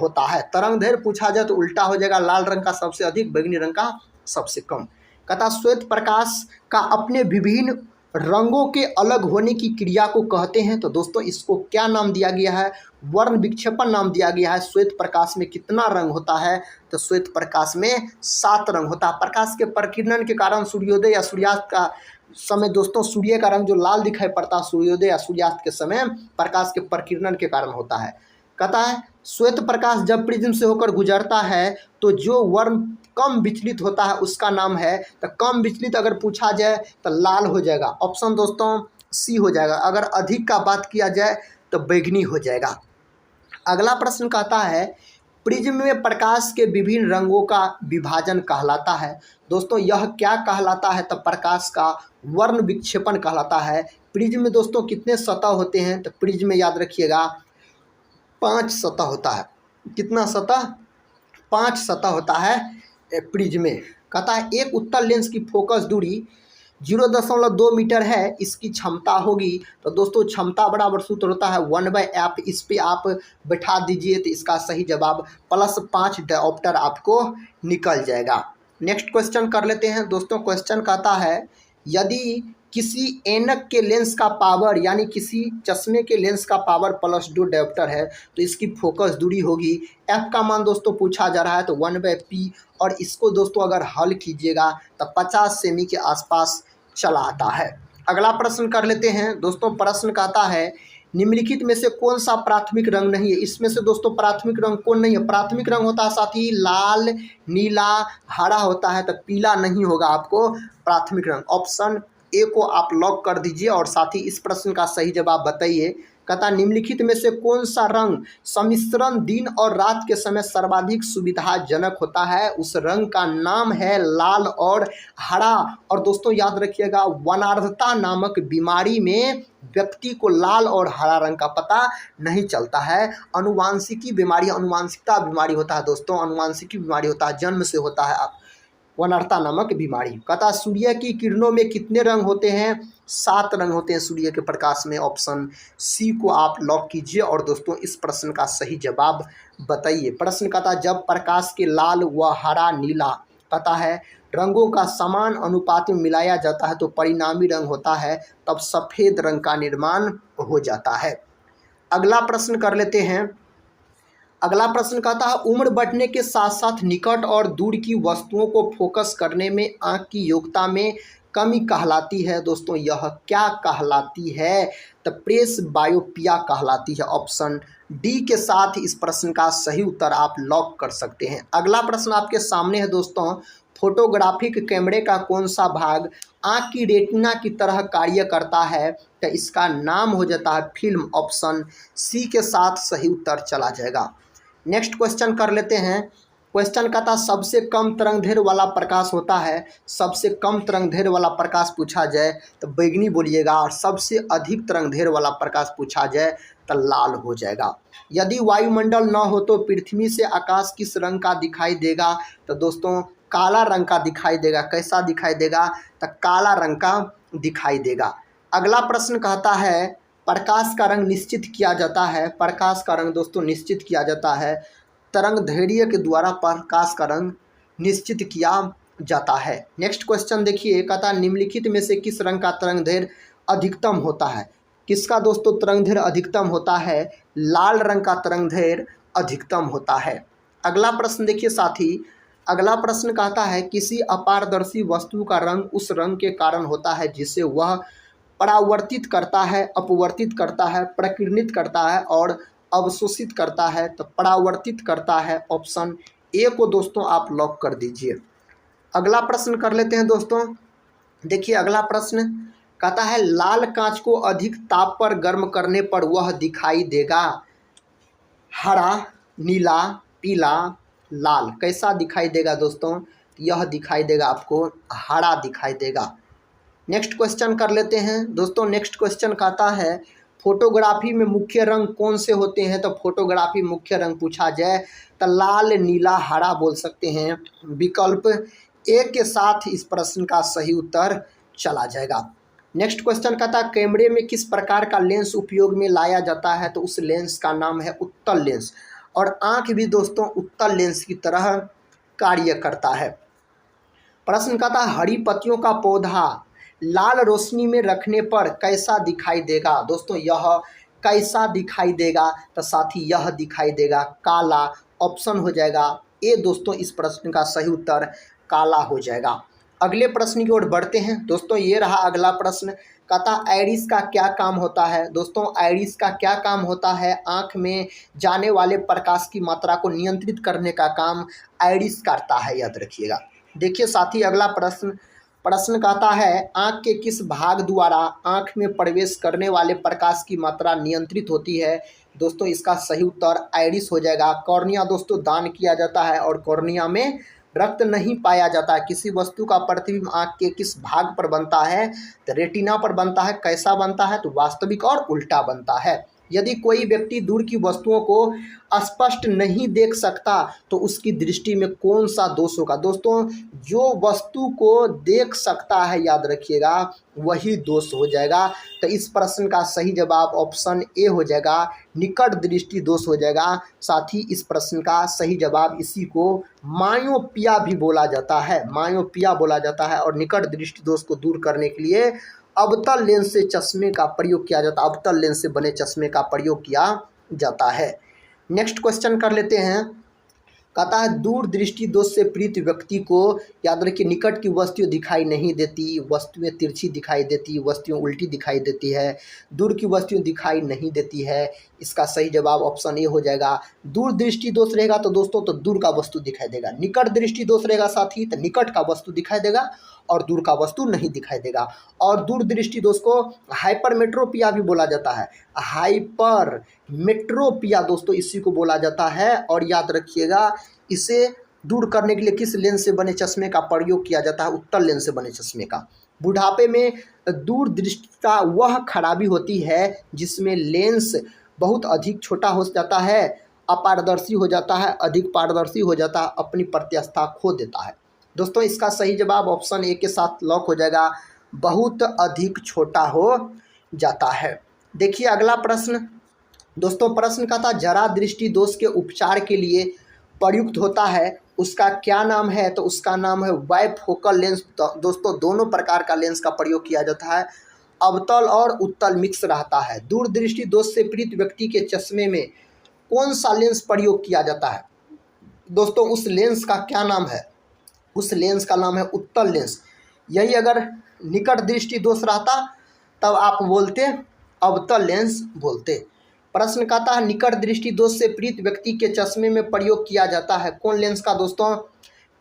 होता है। तरंग दैर्घ्य पूछा जाए तो उल्टा हो जाएगा, लाल रंग का सबसे अधिक, बैगनी रंग का सबसे कम। कहता श्वेत प्रकाश का अपने विभिन्न रंगों के अलग होने की क्रिया को कहते हैं, तो दोस्तों इसको क्या नाम दिया गया है, वर्ण विक्षेपण नाम दिया गया है। श्वेत प्रकाश में कितना रंग होता है, तो श्वेत प्रकाश में 7 रंग होता है। प्रकाश के प्रकीर्णन के कारण सूर्योदय या सूर्यास्त का समय दोस्तों सूर्य का रंग जो लाल दिखाई पड़ता है सूर्योदय या सूर्यास्त के समय प्रकाश के प्रकीर्णन के कारण होता है। कहता है श्वेत प्रकाश जब प्रिज्म से होकर गुजरता है तो जो वर्ण कम विचलित होता है उसका नाम है, तो कम विचलित अगर पूछा जाए तो लाल हो जाएगा। ऑप्शन दोस्तों सी हो जाएगा। अगर अधिक का बात किया जाए तो बैगनी हो जाएगा। अगला प्रश्न कहता है प्रिज्म में प्रकाश के विभिन्न रंगों का विभाजन कहलाता है। दोस्तों यह क्या कहलाता है, तो प्रकाश का वर्ण विक्षेपण कहलाता है। प्रिज्म में दोस्तों कितने सतह होते हैं, तो प्रिज्म में याद रखिएगा 5 सतह होता है। कितना सतह, 5 सतह होता है प्रिज्म में। कहता है एक उत्तल लेंस की फोकस दूरी 0.2 मीटर है, इसकी क्षमता होगी, तो दोस्तों क्षमता बराबर सूत्र होता है 1/f। इस पे आप बैठा दीजिए तो इसका सही जवाब +5 डायोप्टर आपको निकल जाएगा। नेक्स्ट क्वेश्चन कर लेते हैं दोस्तों। क्वेश्चन कहता है यदि किसी ऐनक के लेंस का पावर यानी किसी चश्मे के लेंस का पावर +2 डायोप्टर है तो इसकी फोकस दूरी होगी, f का मान दोस्तों पूछा जा रहा है तो 1/p, और इसको दोस्तों अगर हल कीजिएगा तो 50 सेमी के आसपास चला आता है। अगला प्रश्न कर लेते हैं दोस्तों। प्रश्न कहता है निम्नलिखित में से कौन सा प्राथमिक रंग नहीं है। इसमें से दोस्तों प्राथमिक रंग कौन नहीं है, प्राथमिक रंग होता है साथी लाल, नीला, हरा होता है, तो पीला नहीं होगा आपको प्राथमिक रंग। ऑप्शन ए को आप लॉक कर दीजिए और साथ ही इस प्रश्न का सही जवाब बताइए। कहता निम्नलिखित में से कौन सा रंग सम्मिश्रण दिन और रात के समय सर्वाधिक सुविधाजनक होता है, उस रंग का नाम है लाल और हरा। और दोस्तों याद रखिएगा वर्णांधता नामक बीमारी में व्यक्ति को लाल और हरा रंग का पता नहीं चलता है। अनुवांशिकी बीमारी, अनुवांशिकता बीमारी होता है दोस्तों, अनुवांशिकी बीमारी होता है, जन्म से होता है वर्णांधता नामक बीमारी। कहता सूर्य की किरणों में कितने रंग होते हैं, 7 रंग होते हैं सूर्य के प्रकाश में। ऑप्शन सी को आप लॉक कीजिए और दोस्तों इस प्रश्न का सही जवाब बताइए। प्रश्न कहता जब प्रकाश के लाल व हरा, नीला कहता है रंगों का समान अनुपात में मिलाया जाता है तो परिणामी रंग होता है, तब सफ़ेद रंग का निर्माण हो जाता है। अगला प्रश्न कर लेते हैं। अगला प्रश्न कहता है उम्र बढ़ने के साथ साथ निकट और दूर की वस्तुओं को फोकस करने में आँख की योग्यता में कमी कहलाती है। दोस्तों यह क्या कहलाती है, तो प्रेस बायोपिया कहलाती है। ऑप्शन डी के साथ इस प्रश्न का सही उत्तर आप लॉक कर सकते हैं। अगला प्रश्न आपके सामने है दोस्तों। फोटोग्राफिक कैमरे का कौन सा भाग आँख की रेटिना की तरह कार्य करता है, तो इसका नाम हो जाता है फिल्म। ऑप्शन सी के साथ सही उत्तर चला जाएगा। नेक्स्ट क्वेश्चन कर लेते हैं। क्वेश्चन का था सबसे कम तरंगदैर्घ्य वाला प्रकाश होता है, सबसे कम तरंगदैर्घ्य वाला प्रकाश पूछा जाए तो बैगनी बोलिएगा, और सबसे अधिक तरंगदैर्घ्य वाला प्रकाश पूछा जाए तो लाल हो जाएगा। यदि वायुमंडल न हो तो पृथ्वी से आकाश किस रंग का दिखाई देगा, तो दोस्तों काला रंग का दिखाई देगा। कैसा दिखाई देगा, तो काला रंग का दिखाई देगा। अगला प्रश्न कहता है प्रकाश का रंग निश्चित किया जाता है, प्रकाश का रंग दोस्तों निश्चित किया जाता है तरंगदैर्घ्य के द्वारा प्रकाश का रंग निश्चित किया जाता है। नेक्स्ट क्वेश्चन देखिए, कहता है निम्नलिखित में से किस रंग का तरंगदैर्घ्य अधिकतम होता है। किसका दोस्तों तरंगदैर्घ्य अधिकतम होता है, लाल रंग का तरंगदैर्घ्य अधिकतम होता है। अगला प्रश्न देखिए साथी। अगला प्रश्न कहता है किसी अपारदर्शी वस्तु का रंग उस रंग के कारण होता है जिसे वह परावर्तित करता है, अपवर्तित करता है, प्रकीर्णित करता है और अवशोषित करता है, तो परावर्तित करता है। ऑप्शन ए को दोस्तों आप लॉक कर दीजिए। अगला प्रश्न कर लेते हैं दोस्तों। देखिए अगला प्रश्न कहता है लाल कांच को अधिक ताप पर गर्म करने पर वह दिखाई देगा हरा, नीला, पीला, लाल कैसा दिखाई देगा दोस्तों? यह दिखाई देगा आपको हरा दिखाई देगा। नेक्स्ट क्वेश्चन कर लेते हैं दोस्तों। नेक्स्ट क्वेश्चन कहता है फोटोग्राफी में मुख्य रंग कौन से होते हैं? तो फोटोग्राफी मुख्य रंग पूछा जाए तो लाल, नीला, हरा बोल सकते हैं। विकल्प ए के साथ इस प्रश्न का सही उत्तर चला जाएगा। नेक्स्ट क्वेश्चन कहता है कैमरे में किस प्रकार का लेंस उपयोग में लाया जाता है? तो उस लेंस का नाम है उत्तल लेंस। और आँख भी दोस्तों उत्तल लेंस की तरह कार्य करता है। प्रश्न कहता है हरी पत्तियों का पौधा लाल रोशनी में रखने पर कैसा दिखाई देगा? दोस्तों यह कैसा दिखाई देगा? तो साथी यह दिखाई देगा काला। ऑप्शन हो जाएगा ए दोस्तों, इस प्रश्न का सही उत्तर काला हो जाएगा। अगले प्रश्न की ओर बढ़ते हैं दोस्तों। ये रहा अगला प्रश्न। कहता आइरिस का क्या काम होता है? दोस्तों आइरिस का क्या काम होता है? आँख में जाने वाले प्रकाश की मात्रा को नियंत्रित करने का काम आइरिस करता है, याद रखिएगा। देखिए साथी अगला प्रश्न कहता है आँख के किस भाग द्वारा आँख में प्रवेश करने वाले प्रकाश की मात्रा नियंत्रित होती है? दोस्तों इसका सही उत्तर आइरिस हो जाएगा। कॉर्निया दोस्तों दान किया जाता है और कॉर्निया में रक्त नहीं पाया जाता है। किसी वस्तु का प्रतिबिंब आँख के किस भाग पर बनता है? तो रेटिना पर बनता है। कैसा बनता है? तो वास्तविक और उल्टा बनता है। यदि कोई व्यक्ति दूर की वस्तुओं को स्पष्ट नहीं देख सकता तो उसकी दृष्टि में कौन सा दोष होगा? दोस्तों जो वस्तु को देख सकता है, याद रखिएगा, वही दोष हो जाएगा। तो इस प्रश्न का सही जवाब ऑप्शन ए हो जाएगा, निकट दृष्टि दोष हो जाएगा। साथ ही इस प्रश्न का सही जवाब, इसी को मायोपिया भी बोला जाता है, मायोपिया बोला जाता है। और निकट दृष्टि दोष को दूर करने के लिए अवतल लेंस से चश्मे का प्रयोग किया जाता है, अवतल लेंस से बने चश्मे का प्रयोग किया जाता है। नेक्स्ट क्वेश्चन कर लेते हैं। कहता है दूर दृष्टि दोष से पीड़ित व्यक्ति को, याद रखिए, निकट की वस्तुएं दिखाई नहीं देती, वस्तुएं तिरछी दिखाई देती, वस्तुएं उल्टी दिखाई देती है, दूर की वस्तुएं दिखाई नहीं देती है। इसका सही जवाब ऑप्शन ए हो जाएगा। दूर दृष्टि दोष रहेगा तो दोस्तों तो दूर का वस्तु दिखाई देगा, निकट दृष्टि दोष रहेगा साथी तो निकट का वस्तु दिखाई देगा और दूर का वस्तु नहीं दिखाई देगा। और दूर दृष्टि दोष को हाइपरमेट्रोपिया भी बोला जाता है, हाइपरमेट्रोपिया दोस्तों इसी को बोला जाता है। और याद रखिएगा इसे दूर करने के लिए किस लेंस से बने चश्मे का प्रयोग किया जाता है? उत्तल लेंस से बने चश्मे का। बुढ़ापे में दूर दृष्टि का वह खराबी होती है जिसमें लेंस बहुत अधिक छोटा हो जाता है, अपारदर्शी हो जाता है, अधिक पारदर्शी हो जाता है, अपनी प्रत्यास्थता खो देता है। दोस्तों इसका सही जवाब ऑप्शन ए के साथ लॉक हो जाएगा, बहुत अधिक छोटा हो जाता है। देखिए अगला प्रश्न दोस्तों। प्रश्न का था जरा दृष्टि दोष के उपचार के लिए प्रयुक्त होता है, उसका क्या नाम है? तो उसका नाम है बाइफोकल लेंस। दोस्तों दोनों प्रकार का लेंस का प्रयोग किया जाता है, अवतल और उत्तल मिक्स रहता है। दूर दृष्टि दोष से पीड़ित व्यक्ति के चश्मे में कौन सा लेंस प्रयोग किया जाता है? दोस्तों उस लेंस का क्या नाम है? उस लेंस का नाम है उत्तल लेंस। यही अगर निकट दृष्टि दोष रहता तब आप बोलते अवतल लेंस बोलते। प्रश्न कहता है निकट दृष्टि दोष से पीड़ित व्यक्ति के चश्मे में प्रयोग किया जाता है, कौन लेंस का दोस्तों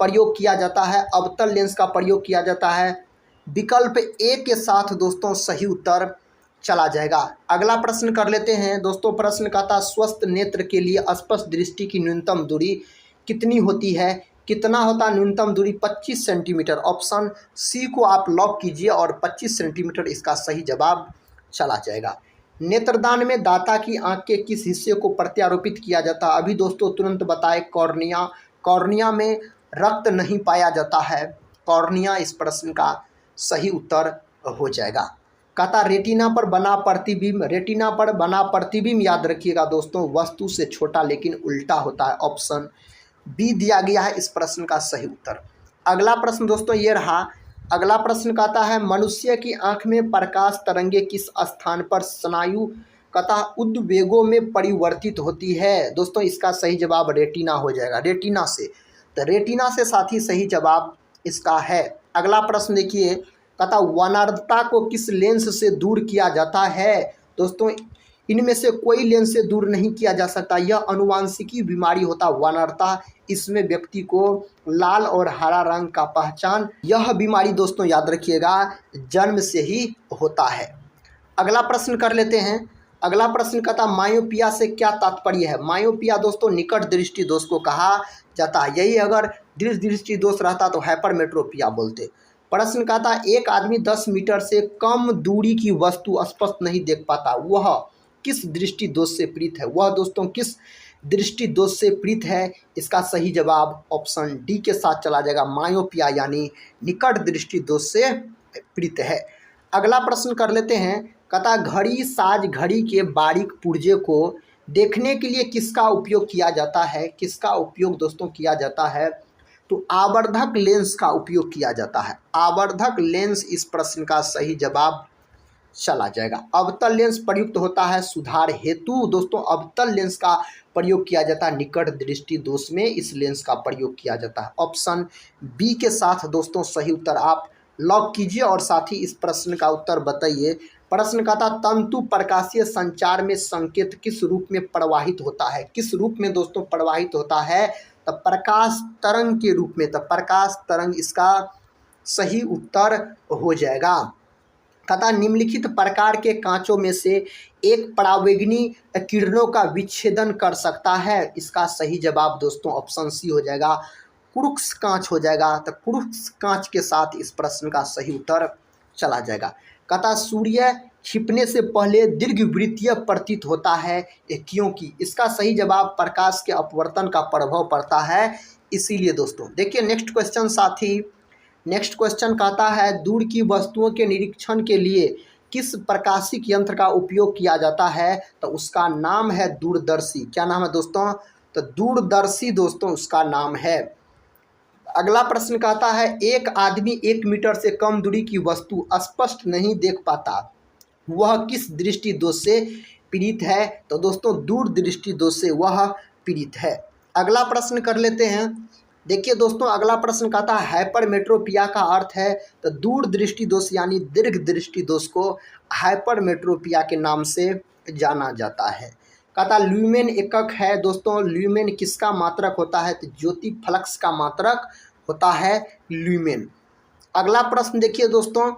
प्रयोग किया जाता है? अवतल लेंस का प्रयोग किया जाता है। विकल्प ए के साथ दोस्तों सही उत्तर चला जाएगा। अगला प्रश्न कर लेते हैं दोस्तों। प्रश्न कहता है स्वस्थ नेत्र के लिए स्पष्ट दृष्टि की न्यूनतम दूरी कितनी होती है? कितना होता है न्यूनतम दूरी? 25 सेंटीमीटर। ऑप्शन सी को आप लॉक कीजिए और 25 सेंटीमीटर इसका सही जवाब चला जाएगा। नेत्रदान में दाता की आंख के किस हिस्से को प्रत्यारोपित किया जाता है? अभी दोस्तों तुरंत बताए कॉर्निया। कॉर्निया में रक्त नहीं पाया जाता है, कॉर्निया इस प्रश्न का सही उत्तर हो जाएगा। कहता रेटिना पर बना प्रतिबिंब, रेटिना पर बना प्रतिबिंब याद रखिएगा दोस्तों वस्तु से छोटा लेकिन उल्टा होता है। ऑप्शन बी दिया गया है इस प्रश्न का सही उत्तर। अगला प्रश्न दोस्तों ये रहा। अगला प्रश्न कहता है मनुष्य की आंख में प्रकाश तरंगे किस स्थान पर स्नायु कथा उद्वेगों में परिवर्तित होती है? दोस्तों इसका सही जवाब रेटिना हो जाएगा, रेटिना से। तो रेटिना से साथ ही सही जवाब इसका है। अगला प्रश्न देखिए, कहता वनार्धता को किस लेंस से दूर किया जाता है? दोस्तों इनमें से कोई लेंस से दूर नहीं किया जा सकता, यह अनुवांशिकी बीमारी होता है वनार्धता। इसमें व्यक्ति को लाल और हरा रंग का पहचान, यह बीमारी दोस्तों याद रखिएगा जन्म से ही होता है। अगला प्रश्न कर लेते हैं। अगला प्रश्न कहता मायोपिया से क्या तात्पर्य है? मायोपिया दोस्तों निकट दृष्टि दोष को कहा जाता है। यही अगर दृष्टि दोष रहता तो हाइपरमेट्रोपिया बोलते। प्रश्न का था, एक आदमी 10 मीटर से कम दूरी की वस्तु स्पष्ट नहीं देख पाता, वह किस दृष्टि दोष से पीड़ित है? वह दोस्तों किस दृष्टि दोष से पीड़ित है? इसका सही जवाब ऑप्शन डी के साथ चला जाएगा, मायोपिया यानी निकट दृष्टि दोष से पीड़ित है। अगला प्रश्न कर लेते हैं। कहता, घड़ी साज घड़ी के बारीक पुर्जे को देखने के लिए किसका उपयोग किया जाता है? किसका उपयोग दोस्तों किया जाता है? तो आवर्धक लेंस का उपयोग किया जाता है। आवर्धक लेंस इस प्रश्न का सही जवाब चला जाएगा। अवतल लेंस प्रयुक्त होता है सुधार हेतु। दोस्तों अवतल लेंस का प्रयोग किया जाता है निकट दृष्टि दोष में, इस लेंस का प्रयोग किया जाता है। ऑप्शन बी के साथ दोस्तों सही उत्तर आप लॉक कीजिए और साथ ही इस प्रश्न का उत्तर बताइए। प्रश्न का था, तंतु प्रकाशीय संचार में संकेत किस रूप में प्रवाहित होता है? किस रूप में दोस्तों प्रवाहित होता है? तो प्रकाश तरंग के रूप में। तो प्रकाश तरंग इसका सही उत्तर हो जाएगा। तथा निम्नलिखित प्रकार के कांचों में से एक परावैंगनी किरणों का विच्छेदन कर सकता है? इसका सही जवाब दोस्तों ऑप्शन सी हो जाएगा, क्रूक्स कांच हो जाएगा। तो क्रूक्स कांच के साथ इस प्रश्न का सही उत्तर चला जाएगा। कहता, सूर्य छिपने से पहले दीर्घवृत्तीय प्रतीत होता है, क्योंकि? इसका सही जवाब प्रकाश के अपवर्तन का प्रभाव पड़ता है, इसीलिए। दोस्तों देखिए नेक्स्ट क्वेश्चन साथी। नेक्स्ट क्वेश्चन कहता है, दूर की वस्तुओं के निरीक्षण के लिए किस प्रकाशिक यंत्र का उपयोग किया जाता है? तो उसका नाम है दूरदर्शी। क्या नाम है दोस्तों? तो दूरदर्शी दोस्तों उसका नाम है। अगला प्रश्न कहता है, एक आदमी 1 मीटर से कम दूरी की वस्तु स्पष्ट नहीं देख पाता, वह किस दृष्टि दोष से पीड़ित है? तो दोस्तों दूर दृष्टि दोष से वह पीड़ित है। अगला प्रश्न कर लेते हैं। देखिए दोस्तों अगला प्रश्न कहता है, हाइपरमेट्रोपिया का अर्थ है? तो दूर दृष्टि दोष यानी दीर्घ दृष्टि दोष को हाइपरमेट्रोपिया के नाम से जाना जाता है। कहता, ल्यूमेन एकक है। दोस्तों ल्यूमेन किसका मात्रक होता है? तो ज्योति फ्लक्स का मात्रक होता है ल्यूमेन। अगला प्रश्न देखिए दोस्तों,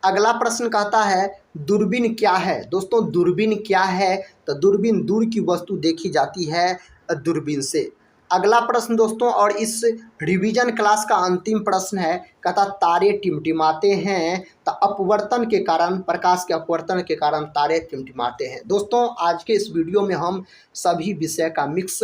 अगला प्रश्न कहता है, दूरबीन क्या है? दोस्तों दूरबीन क्या है? तो दूरबीन दूर की वस्तु देखी जाती है दूरबीन से। अगला प्रश्न दोस्तों और इस रिवीजन क्लास का अंतिम प्रश्न है। कहता, तारे टिमटिमाते हैं तो अपवर्तन के कारण, प्रकाश के अपवर्तन के कारण तारे टिमटिमाते हैं। दोस्तों आज के इस वीडियो में हम सभी विषय का मिक्स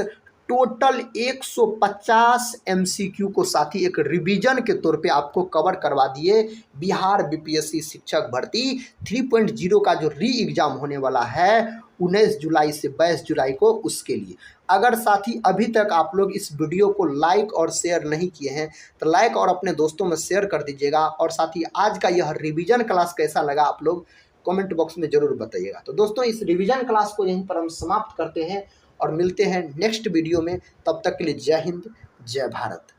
टोटल 150 MCQ को साथी एक रिवीजन के तौर पे आपको कवर करवा दिए। बिहार बीपीएससी शिक्षक भर्ती 3.0 का जो री एग्ज़ाम होने वाला है 19 जुलाई से 22 जुलाई को, उसके लिए अगर साथी अभी तक आप लोग इस वीडियो को लाइक और शेयर नहीं किए हैं तो लाइक और अपने दोस्तों में शेयर कर दीजिएगा। और साथ ही आज का यह रिवीजन क्लास कैसा लगा आप लोग कमेंट बॉक्स में ज़रूर बताइएगा। तो दोस्तों इस रिवीजन क्लास को यहीं पर हम समाप्त करते हैं और मिलते हैं नेक्स्ट वीडियो में। तब तक के लिए जय हिंद, जय भारत।